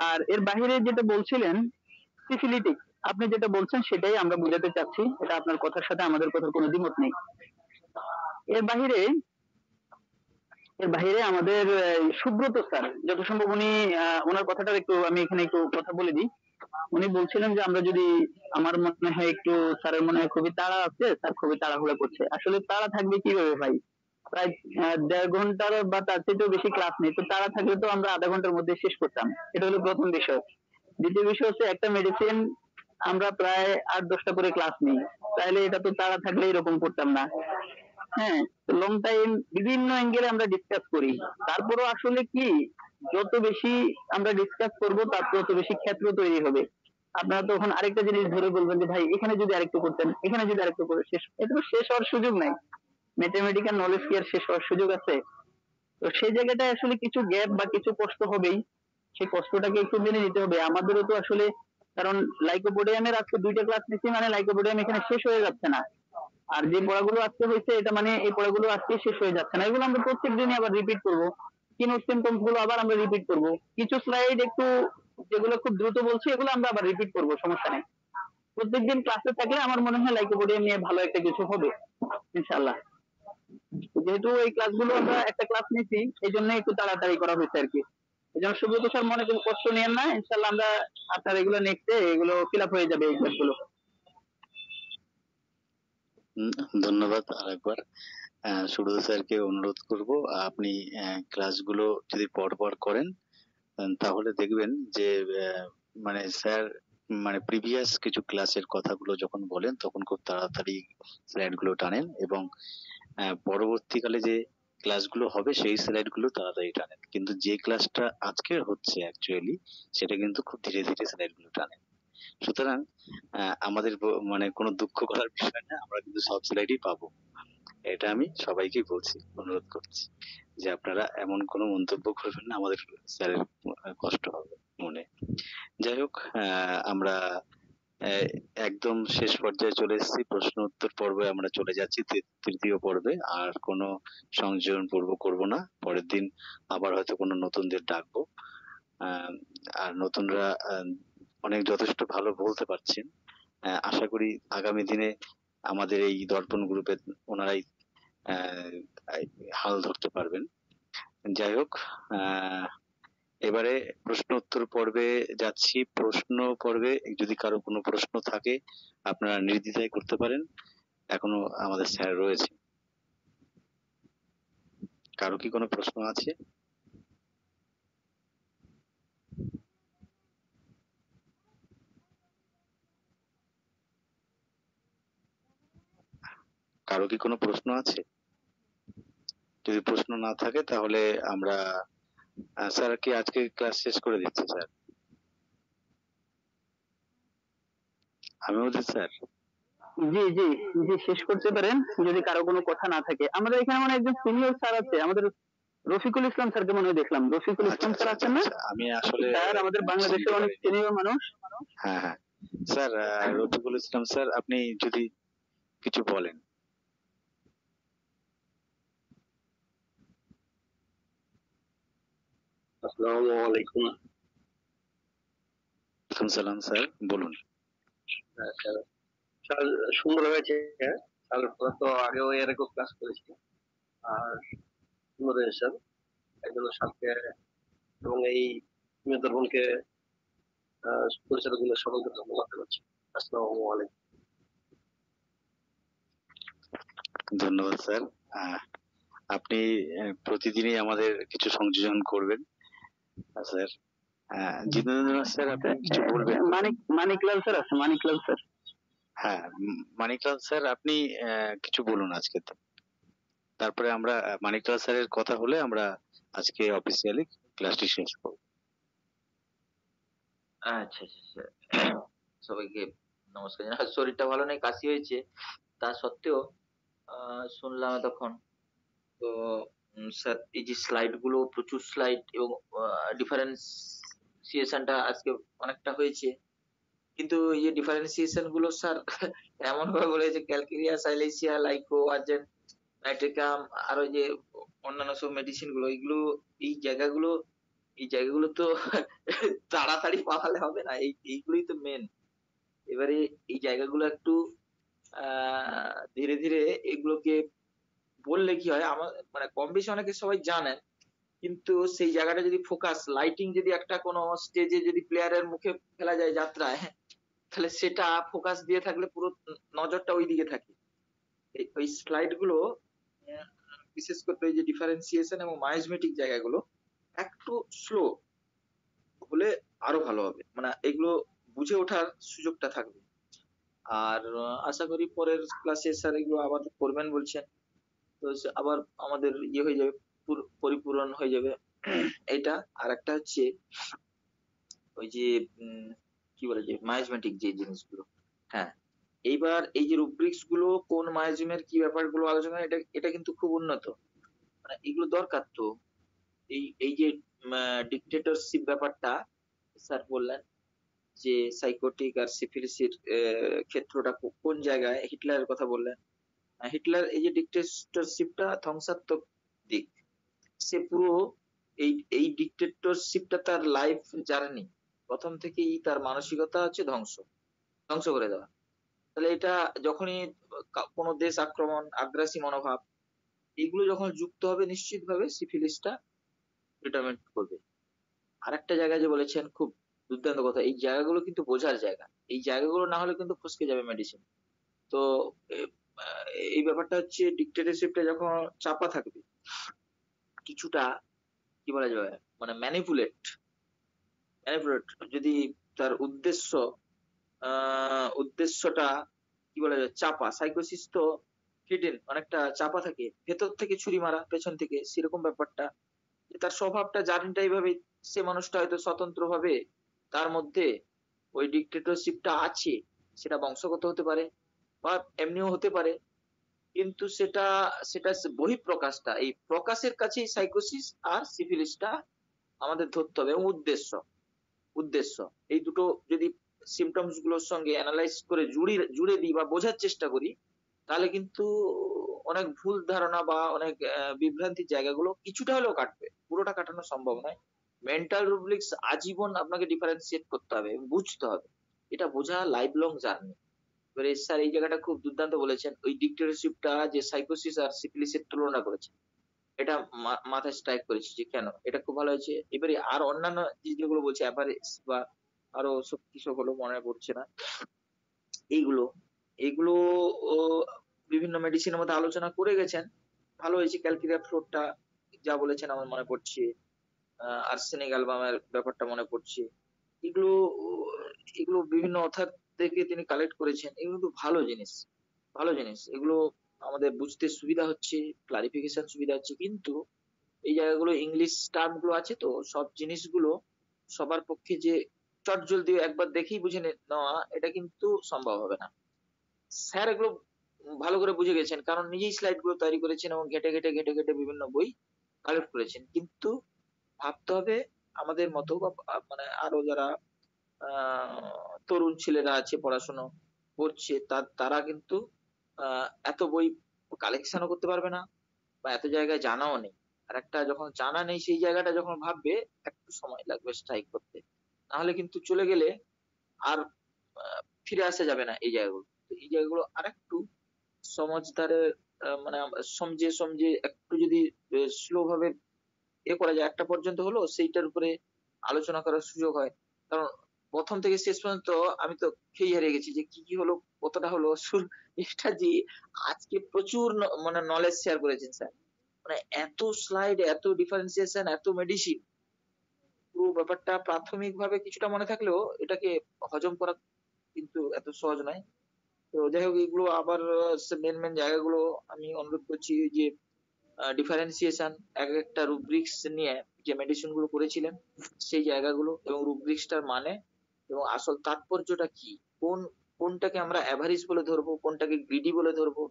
S2: আর এর বাহিরে যেটা বলছিলেন সিফিলিটিক, আপনি যেটা বলছেন সেটাই আমরা বোঝাতে চাচ্ছি, এটা আপনার কথার সাথে আমাদের কথার কোনো দ্বিমত নেই। এর বাহিরে আমাদের সুব্রত স্যার যত সম্ভব উনি ওনার কথাটার একটু আমি এখানে একটু কথা বলে দিই। উনি বলছিলেন যে আমরা যদি, আমার মনে হয় একটু স্যারের মনে হয় খুবই তাড়া আছে, স্যার খুবই তাড়াহুড়া করছে। আসলে তাড়া থাকবে কিভাবে ভাই, প্রায় 1.5 ঘন্টার বা তার চেয়েও বেশি ক্লাস নেই, তো তাড়া থাকলে তো আমরা আধা ঘন্টার মধ্যে শেষ করতাম। এটা হলো প্রথম বিষয়। দ্বিতীয় বিষয় হচ্ছে একটা মেডিসিন আমরা প্রায় 8-10টা করে ক্লাস নিই, তাহলে এটা তো তাড়া থাকলে এরকম করতাম না। হ্যাঁ, লং টাইম বিভিন্ন অ্যাঙ্গেলে আমরা ডিসকাস করি, তারপরও আসলে কি যত বেশি আমরা ডিসকাস করব তার তত বেশি ক্ষেত্র তৈরি হবে। আপনারা তখন আরেকটা জিনিস ধরে বলবেন যে ভাই এখানে যদি আরেকটু করতেন, এখানে যদি আরেকটু করে শেষ, এটা তো শেষ হওয়ার সুযোগ নাই। ম্যাথমেটিক্যাল নলেজ কি আর শেষ হওয়ার সুযোগ আছে? তো সেই জায়গাটায় আসলে কিছু গ্যাপ বা কিছু কষ্ট হবেই, সেই কষ্টটাকে একটু মেনে নিতে হবে আমাদেরও তো আসলে, কারণ লাইকোপোডিয়ামের আজকে 2টা ক্লাস নিচ্ছি মানে লাইকোপোডিয়াম এখানে শেষ হয়ে যাচ্ছে না, আর যে পড়াগুলো আজকে হয়েছে এটা মানে এই পড়াগুলো আজকে শেষ হয়ে যাচ্ছে না, এগুলো আমরা প্রত্যেক দিনই আবার রিপিট করবো, কিনোট সিম্পটমস গুলো আবার আমরা রিপিট করবো, কিছু স্লাইড একটু যেগুলো খুব দ্রুত বলছি এগুলো আমরা আবার রিপিট করবো, সমস্যা নেই। প্রত্যেকদিন ক্লাসে থাকলে আমার মনে হয় লাইকোপোডিয়াম নিয়ে ভালো একটা কিছু হবে ইনশাআল্লাহ। যেহেতু এই ক্লাসগুলো আমরা একটা ক্লাস নিচ্ছি এই জন্য একটু তাড়াতাড়ি করা হয়েছে আর কি, এই জন্য সুব্রত স্যার মনে কোনো কষ্ট নিয়েন না, ইনশাআল্লাহ আমরা আপনার এগুলো নেক্সটে এগুলো ফিল আপ হয়ে যাবে এই ক্লাসগুলো।
S4: ধন্যবাদ আরেকবার। সুব্রত স্যারকে অনুরোধ করব আপনি ক্লাসগুলো যদি পরপর করেন তাহলে দেখবেন যে মানে স্যার মানে প্রিভিয়াস কিছু ক্লাসের কথাগুলো যখন বলেন তখন খুব তাড়াতাড়ি স্লাইড গুলো টানেন এবং পরবর্তীকালে যে ক্লাসগুলো হবে সেই স্লাইড গুলো তাড়াতাড়ি টানেন, কিন্তু যে ক্লাসটা আজকের হচ্ছে অ্যাকচুয়ালি সেটা কিন্তু খুব ধীরে ধীরে স্লাইড গুলো টানেন। সুতরাং আমাদের মানে কোনো দুঃখ করার বিষয় না, আমরা কিন্তু সব স্লাইডই পাবো, এটা আমি সবাইকে বলছি, অনুরোধ করছি যে আপনারা এমন কোনো মন্তব্য করবেন না, আমাদের স্যারের কষ্ট হবে মনে। যাই হোক আমরা একদম শেষ পর্যায়ে চলে এসেছি, প্রশ্ন উত্তর পর্বে আমরা চলে যাচ্ছি তৃতীয় পর্বে। আর কোনো সংযোজন পর্ব করব না, পরের দিন আবার হয়তো কোনো নতুনদের ডাকবো। আর নতুনরা অনেক যথেষ্ট ভালো বলতে পারছেন, আশা করি আগামী দিনে আমাদের এই দর্পণ গ্রুপের ওনারাই হাল ধরতে পারবেন। যাই হোক এবারে প্রশ্ন উত্তর পর্বে যাচ্ছি। প্রশ্ন পর্বে যদি কারো কোনো প্রশ্ন থাকে আপনারা নির্দ্বিধায় করতে পারেন, এখনো আমাদের স্যার রয়েছে। কারো কি কোনো প্রশ্ন আছে? কারো কি কোনো প্রশ্ন আছে? যদি প্রশ্ন না থাকে তাহলে আমরা স্যার কি আজকে ক্লাস শেষ করে দিচ্ছি স্যার? হামিদুদ্দিন স্যার,
S2: জি জি জি, শেষ করতে পারেন যদি কারো কোনো কথা না থাকে। আমাদের এখানে মানে একজন সিনিয়র স্যার আছে, আমাদের রফিকুল ইসলাম স্যারকে মনে হয় দেখলাম। রফিকুল
S4: আচ্ছা
S2: ইসলাম স্যার
S4: আচ্ছা আচ্ছা
S2: আছেন না?
S4: আচ্ছা, আমি আসলে
S2: স্যার আমাদের বাংলাদেশের
S4: চিনতে
S2: অনেক
S4: পারিনি।
S2: সিনিয়র মানুষ।
S4: হ্যাঁ হ্যাঁ স্যার, রফিকুল ইসলাম স্যার, আপনি যদি কিছু বলেন।
S10: আসসালামু আলাইকুম।
S4: ওয়ালাইকুম সালাম স্যার, বলুন।
S10: স্যার, স্যার সুন্দর হয়েছে। স্যার তো আগেও এরকম ক্লাস করেছি, আর সুন্দর হয়েছে স্যার। একজন স্যারকে এবং এই মেদরবনকে পরিচালক দিনের সকলকে ধন্যবাদ জানাচ্ছি। আসসালামু আলাইকুম।
S4: ধন্যবাদ স্যার। আপনি প্রতিদিনই আমাদের কিছু সংযোজন করবেন স্যার। জিতেন্দ্রনাথ স্যার, আপনি কিছু বলবেন?
S2: মানিকলাল স্যার আছে, মানিকলাল স্যার।
S4: হ্যাঁ, মানিকলাল স্যার, আপনি কিছু বলুন আজকে তো। তারপরে আমরা মানিকলাল স্যারের কথা হলে আমরা আজকে অফিসিয়ালি ক্লাসটি শেষ করব।
S12: আচ্ছা আচ্ছা আচ্ছা। সবাইকে নমস্কার জানাই। শরীরটা ভালো নেই, কাশি হয়েছে, তা সত্ত্বেও শুনলাম এতক্ষণ। তো স্যার, এই যে স্লাইড গুলো, প্রচুর স্লাইড এবং ডিফারেন্সিয়েশনটা আজকে অনেকটা হয়েছে, কিন্তু এই যে ডিফারেন্সিয়েশন গুলো স্যার এমন ভাবে বলেছে, ক্যালকেরিয়া, সাইলেসিয়া, লাইকো, আর্জেন্ট, নাইট্রিকাম, আর ওই যে অন্যান্য সব মেডিসিন গুলো, এই জায়গাগুলো তো তাড়াতাড়ি পাওয়ালে হবে না, এইগুলোই তো মেন। এবারে এই জায়গাগুলো একটু ধীরে ধীরে এগুলোকে বললে কি হয়, আমার মানে কম বেশি অনেকে সবাই জানেন, কিন্তু সেই জায়গাটা যদি ফোকাস লাইটিং যদি একটা কোনো স্টেজে যদি প্লেয়ারের মুখে ফেলা যায় যাত্রায়, তাহলে সেটা ফোকাস দিয়ে থাকলে পুরো নজরটা ওই দিকে থাকে। ওই স্লাইড গুলো বিশেষ করে এই যে ডিফারেন্সিয়েশন এবং মাইজমেটিক জায়গাগুলো একটু স্লো হলে আরো ভালো হবে, মানে এগুলো বুঝে ওঠার সুযোগটা থাকবে। আর আশা করি পরের ক্লাসে স্যার এগুলো আবার করবেন বলছেন, তো আবার আমাদের ইয়ে হয়ে যাবে, পরিপূরণ হয়ে যাবে এটা। আর একটা হচ্ছে ওই যে কি বলে যে মাইজমেটিক যে জিনিসগুলো, হ্যাঁ, এইবার এই যে রুব্রিক্স গুলো কোন মাইজমের কি ব্যাপারগুলো আলোচনা, এটা কিন্তু খুব উন্নত, মানে এগুলো দরকার তো। এই যে ডিক্টেটরশিপ ব্যাপারটা স্যার বললেন, যে সাইকোটিক আর সিফিলিসের ক্ষেত্রটা কোন জায়গায়, হিটলারের কথা বললেন। হিটলার এই যে ডিক্টেটরশিপটা ধ্বংসাত্মক দিক, সে পুরো এই ডিক্টেটরশিপটা তার লাইফ জার্নি, প্রথম থেকেই তার মানসিকতা হচ্ছে ধ্বংস করে দেওয়া। তাহলে এটা যখনই কোনো দেশ আক্রমণ, আগ্রাসী মনোভাব, এগুলো যখন যুক্ত হবে, নিশ্চিতভাবে সিফিলিসটা ডিটারমেন্ট করবে। আরেকটা জায়গায় যে বলেছেন, খুব দুর্দান্ত কথা, এই জায়গাগুলো কিন্তু বোঝার জায়গা, এই জায়গাগুলো না হলে কিন্তু ফসকে যাবে মেডিসিন। তো এই ব্যাপারটা হচ্ছে, ডিক্টেটরশিপটা যখন চাপা থাকবে, কিছুটা কি বলা যাবে, মানে ম্যানিপুলেট যদি তার উদ্দেশ্যটা কি বলা যায়, চাপা, সাইকোসিস তো হিডেন, অনেকটা চাপা থাকে, ভেতর থেকে ছুরি মারা, পেছন থেকে, সেরকম ব্যাপারটা, যে তার স্বভাবটা জার্নিটা এইভাবে, সে মানুষটা হয়তো স্বতন্ত্র ভাবে তার মধ্যে ওই ডিক্টেটরশিপটা আছে, সেটা বংশগত হতে পারে বা এমনিও হতে পারে, কিন্তু সেটা সেটা বহিঃপ্রকাশটা, এই প্রকাশের কাছেই সাইকোসিস আর সিফিলিসটা আমাদের ধরতে হবে। এবং উদ্দেশ্য এই দুটো যদি সিমটমস গুলোর সঙ্গে অ্যানালাইজ করে জুড়ে দিই বা বোঝার চেষ্টা করি, তাহলে কিন্তু অনেক ভুল ধারণা বা অনেক বিভ্রান্তির জায়গাগুলো কিছুটা হলেও কাটবে, পুরোটা কাটানো সম্ভব নয়। মেন্টাল রুব্রিক্স আজীবন আপনাকে ডিফারেন্সিয়েট করতে হবে, বুঝতে হবে, এটা বোঝা লাইফ লং জার্নি। এবারে স্যার এই জায়গাটা খুব দুর্দান্ত বলেছেন, ওই ডিক্টেটরশিপটা যে সাইকোসিস আর সিফিলিসের তুলনা করেছে, এটা মাথায় স্ট্রাইক করেছি যে কেন, এটা খুব ভালো হয়েছে। এবারে আর অন্যান্য যেগুলো বলছে অ্যাভারেজ বা আরো সব কিছু হলো মনে পড়ছে না, এইগুলো এইগুলো ও বিভিন্ন মেডিসিনের মধ্যে আলোচনা করে গেছেন, ভালো হয়েছে। ক্যালকেরিয়া ফ্লোরটা যা বলেছেন আমার মনে পড়ছে, আর্সেনিক অ্যালবামের ব্যাপারটা মনে পড়ছে, এগুলো এগুলো বিভিন্ন অথার থেকে তিনি কালেক্ট করেছেন, এগুলো তো ভালো জিনিস, এগুলো আমাদের বুঝতে সুবিধা হচ্ছে, ক্লারিফিকেশন সুবিধা হচ্ছে। কিন্তু এই জায়গাগুলো ইংলিশ টার্ম গুলো আছে, তো সব জিনিসগুলো সবার পক্ষে যে চটজলদি একবার দেখেই বুঝে নেওয়া এটা কিন্তু সম্ভব হবে না। স্যার এগুলো ভালো করে বুঝে গেছেন, কারণ নিজেই স্লাইড গুলো তৈরি করেছেন এবং ঘেটে বিভিন্ন বই কালেক্ট করেছেন। কিন্তু ভাবতে হবে আমাদের মতো বা মানে আরো যারা তরুণ ছেলেরা আছে পড়াশোনা করছে তারা কিন্তু এত বই কালেকশনও করতে পারবে না বা এত জায়গায় জানাও নেই। আর একটা যখন জানা নেই সেই জায়গাটা যখন ভাববে একটু সময় লাগবে স্ট্রাইক করতে, নাহলে কিন্তু চলে গেলে আর ফিরে আসা যাবে না এই জায়গাগুলো। তো এই জায়গাগুলো আরেকটু সমাজদারের মানে সমঝে একটু যদি স্লো ভাবে করা যায়, একটা পর্যন্ত হলো সেইটার উপরে আলোচনা করার সুযোগ হয়। কারণ প্রথম থেকে শেষ পর্যন্ত আমি তো খেই হারিয়ে গেছি যে কি হলো কতটা হলো এটা যে আজকে প্রচুর মানে নলেজ শেয়ার করেছেন স্যার, মানে এত স্লাইড, এত ডিফারেন্সিয়েশন, এত মেডিসিন, পুরো ব্যাপারটা প্রাথমিক ভাবে কিছুটা মনে থাকলেও এটাকে হজম করা কিন্তু এত সহজ নয়। তো যাই হোক, এগুলো আবার মেন জায়গাগুলো আমি অনুরোধ করছি যে ডিফারেন্সিয়েশন, এক একটা রুব্রিক্স নিয়ে যে মেডিসিন গুলো করেছিলেন সেই জায়গাগুলো এবং রুব্রিক্সটার মানে এবং আসল তাৎপর্যটা কি, কোনটাকে আমরা অ্যাভারেজ বলে ধরবো, কোনটাকে গ্রিডি বলে ধরবো,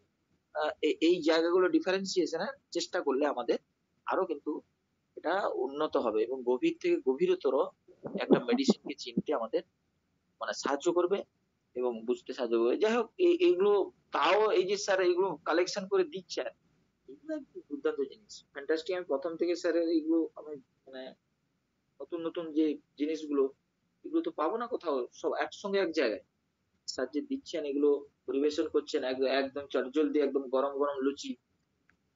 S12: এই জায়গাগুলো ডিফারেন্সিয়েশনের চেষ্টা করলে আমাদের আরো কিন্তু এটা উন্নত হবে এবং গভীর থেকে গভীরতর একটা মেডিসিনকে চিনতে আমাদের মানে সাহায্য করবে এবং বুঝতে সাহায্য করবে। যাই হোক, এইগুলো তাও এই যে স্যার এইগুলো কালেকশন করে দিচ্ছেন, এগুলো একদম দুর্দান্ত জিনিস, ফ্যান্টাস্টিক। আমি প্রথম থেকে স্যারের এইগুলো আমি মানে নতুন যে জিনিসগুলো এগুলো তো পাবো না কোথাও, সব একসঙ্গে এক জায়গায় স্যার যে দিচ্ছেন, এগুলো পরিবেশন করছেন একদম চটজলদি, একদম গরম গরম লুচি,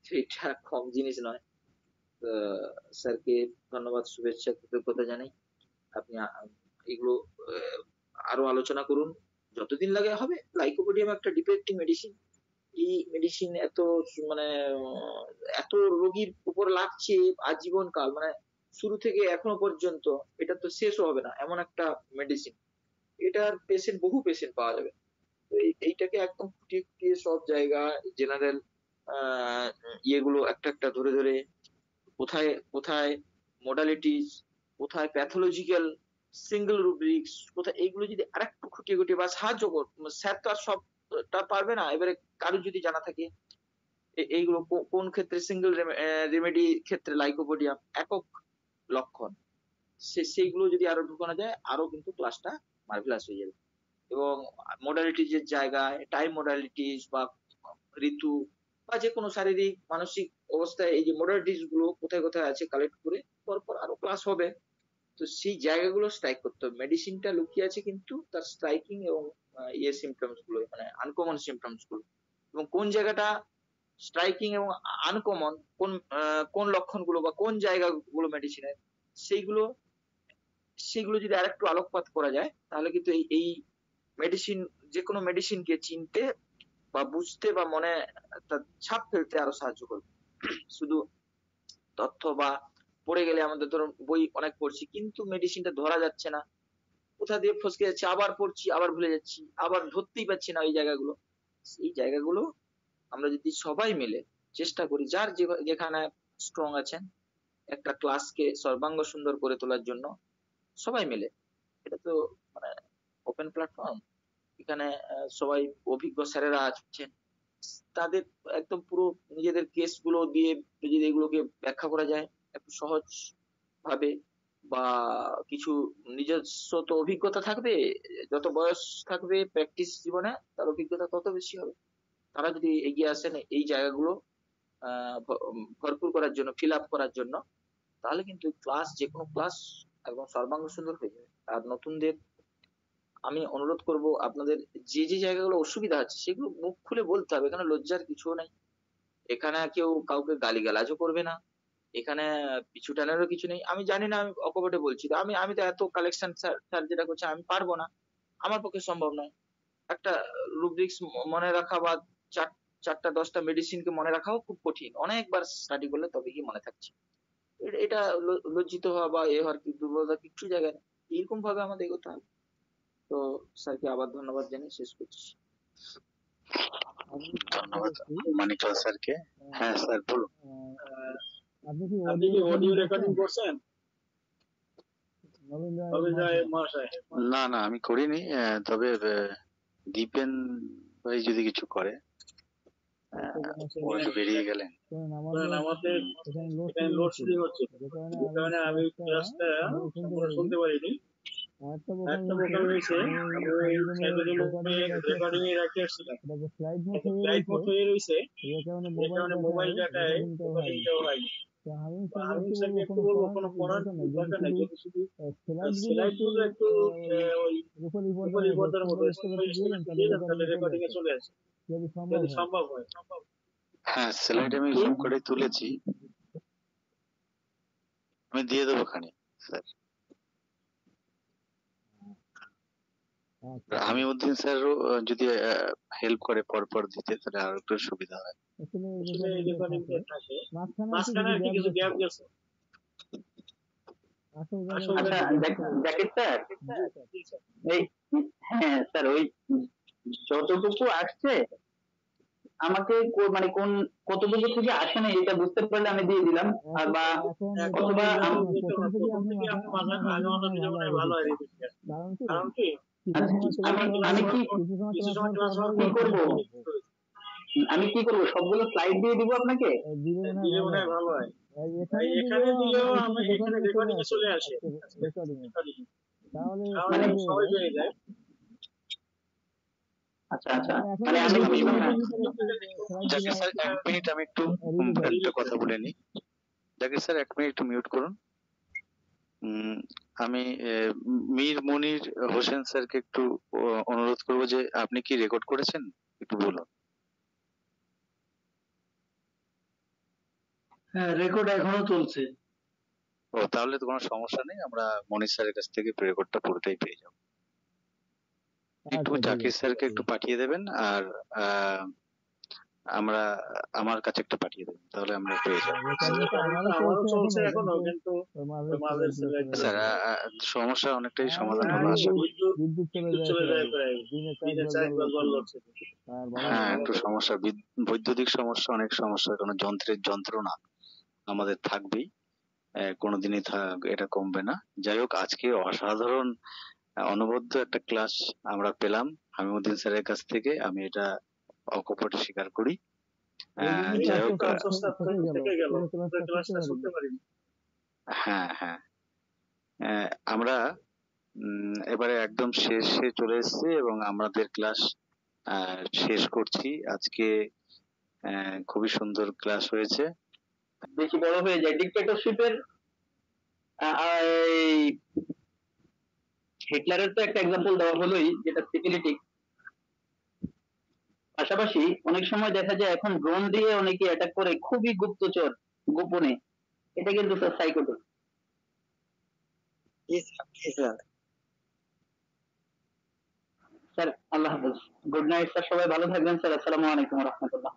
S12: সেটা কম জিনিস নয়। স্যারকে ধন্যবাদ, শুভেচ্ছা, কৃতজ্ঞতা জানাই। আপনি এগুলো আরো আলোচনা করুন, যতদিন লাগে হবে। লাইকোপোডিয়াম একটা ডিফেক্টিভ মেডিসিন, এই মেডিসিন এত মানে এত রোগীর উপর লাগছে আজীবন কাল, মানে শুরু থেকে এখনো পর্যন্ত এটা তো শেষও হবে না এমন একটা মেডিসিন। এটার বহু পেশেন্ট পাওয়া যাবে। তো এইটাকে একদম খুঁটিয়ে খুঁটিয়ে সব জায়গা জেনারেল ইয়েগুলো একটা ধরে কোথায় কোথায় মোডালিটিস, কোথায় প্যাথোলজিক্যাল সিঙ্গেল রুব্রিক্স, কোথায় এইগুলো যদি আরেকটু খুঁটিয়ে বা সাহায্য স্যার তো আর সবটা পারবে না। এবারে কারো যদি জানা থাকে এইগুলো কোন ক্ষেত্রে সিঙ্গেল রেমেডি ক্ষেত্রে লাইকোপোডিয়াম একক লক্ষণ, সেইগুলো যদি আরো ঢুকানো যায় আরো কিন্তু ক্লাসটা মার্ভেলাস হয়ে যাবে। এবং মোডালিটিস এর জায়গায় টাইম মোডালিটিস বা ঋতু বা যে কোনো শারীরিক মানসিক অবস্থায় এই যে মোডালিটিস গুলো কোথায় কোথায় আছে কালেক্ট করে পরপর আরো ক্লাস হবে। তো সেই জায়গাগুলো স্ট্রাইক করতে হবে। মেডিসিনটা লুকিয়ে আছে কিন্তু তার স্ট্রাইকিং এবং সিমটমস গুলো মানে আনকমন সিমটমস গুলো, এবং কোন জায়গাটা স্ট্রাইকিং এবং আনকমন, কোন লক্ষণগুলো বা কোন জায়গাগুলো মেডিসিনের, সেইগুলো যদি আরেকটু আলোকপাত করা যায় তাহলে কিন্তু এই মেডিসিন, যে কোনো মেডিসিনকে চিনতে বা বুঝতে বা মনে তার ছাপ ফেলতে আরো সাহায্য করবে। শুধু তথ্য বা পড়ে গেলে আমাদের ধরুন বই অনেক পড়ছি কিন্তু মেডিসিনটা ধরা যাচ্ছে না, কোথা দিয়ে ফসকে যাচ্ছে, আবার পড়ছি আবার ভুলে যাচ্ছি, আবার ধরতেই পারছি না ওই জায়গাগুলো। এই জায়গাগুলো আমরা যদি সবাই মিলে চেষ্টা করি, যার যেখানে স্ট্রং আছেন, একটা ক্লাসকে সর্বাঙ্গ সুন্দর করে তোলার জন্য সবাই মিলে, এটা তো মানে ওপেন প্ল্যাটফর্ম, এখানে সবাই অভিজ্ঞ স্যারেরা আছেন, তাদের একদম পুরো নিজেদের কেস গুলো দিয়ে যদি এগুলোকে ব্যাখ্যা করা যায় একটু সহজ ভাবে, বা কিছু নিজস্ব তো অভিজ্ঞতা থাকবে, যত বয়স থাকবে প্র্যাকটিস জীবনে তার অভিজ্ঞতা তত বেশি হবে। তারা যদি এগিয়ে আসেন এই জায়গাগুলো ভরপুর করার জন্য, ফিল আপ করার জন্য, তাহলে কিন্তু ক্লাস, যে কোনো ক্লাস একদম সর্বাঙ্গ সুন্দর হয়ে যাবে। আর নতুনদের আমি অনুরোধ করব, আপনাদের যে জায়গাগুলো অসুবিধা আছে সেগুলো মুখ খুলে বলতে হবে, এখানে লজ্জার কিছু নেই, এখানে কেউ কাউকে গালিগালাজও করবে না, এখানে পিছু টানারও কিছু নেই। আমি জানি না, আমি অকপটে বলছি, আমি তো এত কালেকশন স্যার যেটা করছে আমি পারবো না, আমার পক্ষে সম্ভব নয়। একটা রুব্রিক্স মনে রাখা বা 4টা 10টা মেডিসিনকে মনে রাখাও খুব কঠিন, অনেকবার স্টাডি করলে তবে কি মনে থাকছে। এটা লজ্জিত হওয়া বা হওয়ার কি দুর্বলতা কিচ্ছু জায়গায় নেই, এরকম ভাবে আমাদের এগোতে হবে। তো স্যারকে আবার ধন্যবাদ জানিয়ে শেষ করছি।
S4: ধন্যবাদ মানিকলাল স্যারকে। হ্যাঁ স্যার বলুন।
S10: আপনি কি অডিও রেকর্ডিং করছেন?
S4: না না আমি করিনি, তবে দীপেন ভাই যদি কিছু করে, উনি তো বেরিয়ে গেলেন।
S3: আমাদের এখানে লোডশেডিং হচ্ছে, যে কারণে আমি ক্লাসটা সম্পূর্ণ শুনতে পারিনি। একটা বোকাল হয়েছে, আমি ওই সাইবার রুমে রেকর্ডিং এ রেখে আসছিলাম, ফ্লাইট মোড হয়ে রয়েছে, যে কারণে মোবাইল ডাটায় রেকর্ডিংটাও হয়নি। আমি স্যারকে একটু বলবো, কোনো পড়ার দরকার নেই, যদি শুধু স্লাইড গুলো একটু ওই রূপালী পর্দার মতো দিয়ে দেন, তাহলে রেকর্ডিং এ চলে আসে, যদি সম্ভব হয়।
S4: হ্যাঁ, স্লাইড আমি জুম করে তুলেছি, আমি দিয়ে দেবো খানি স্যার। হামিউদ্দিন স্যারও যদি হেল্প করে পরপর দিতে, তাহলে আরো একটু সুবিধা হয়।
S3: আসলে এই রেকর্ডিংটা থাকে, মাঝখানে আর কি কিছু গ্যাপ গেছে।
S2: আচ্ছা জাকির স্যার, এই হ্যাঁ স্যার, ওই যতটুকু আসছে আমাকে মানে কোন কতটুকু থেকে আসে না এটা বুঝতে পারলে আমি দিয়ে দিলাম, আর বা অথবা
S3: ভালো হয়। কারণ কি
S2: আমি কি করবো, আমি কি করবো, সবগুলো স্লাইড দিয়ে দিব আপনাকে?
S3: দিলে মনে হয় ভালো হয়। এখানে দিলেও আমরা এখানে রেকর্ডিং এ চলে আসে, তাহলে সবাই পেয়ে যায়।
S2: আচ্ছা আচ্ছা, মানে আমি
S4: জাকির স্যার 1 মিনিট, আমি একটু একটা কথা বলে নিই। জাকির স্যার 1 মিনিট একটু মিউট করুন। আমি মীর মনির হোসেন স্যারকে একটু অনুরোধ করবো যে আপনি কি রেকর্ড করেছেন, একটু বলুন।
S10: হ্যাঁ, রেকর্ড এখনো চলছে।
S4: ও, তাহলে তো কোনো সমস্যা নেই, আমরা মনির স্যারের কাছ থেকে রেকর্ডটা পুরোটাই পেয়ে যাবো। একটু জাকির স্যারকে একটু পাঠিয়ে দেবেন, আর আমরা আমার কাছে একটা পাঠিয়ে দেবেন, তাহলে আমরা পেয়ে যাবো।
S3: আমারও চলছে এখনো, কিন্তু
S4: স্যার সমস্যা অনেকটাই সমাধান হলো আশা করি।
S3: চলে যায় প্রায় দিনে 4 বার হচ্ছে।
S4: হ্যাঁ, একটু সমস্যা, বৈদ্যুতিক সমস্যা, অনেক সমস্যা, কারণ যন্ত্রের যন্ত্রণা আমাদের থাকবেই, কোনোদিনই এটা কমবে না। যাই হোক, আজকে অসাধারণ অনবদ্য একটা ক্লাস আমরা পেলাম হামিউদ্দিন স্যারের কাছ থেকে, আমি এটা অকপটে স্বীকার করি। যাই হোক, হ্যাঁ হ্যাঁ, আমরা এবারে একদম শেষে চলে এসেছি এবং আমাদের ক্লাস শেষ করছি আজকে। খুবই সুন্দর ক্লাস হয়েছে।
S2: বেশি বড় হয়ে যায় ডিক্টেটরশিপের, হিটলারের তো একটা এক্সাম্পল দেওয়া হলোই, যেটা সিকিউরিটি। পাশাপাশি অনেক সময় দেখা যায় এখন ড্রোন দিয়ে অনেকে অ্যাটাক করে, খুবই গুপ্তচর, গোপনে, এটা কিন্তু স্যার সাইকোটিক। স্যার আল্লাহ হাফেজ, গুড নাইট স্যার, সবাই ভালো থাকবেন স্যার, আসসালামু আলাইকুম রহমতুল্লাহ।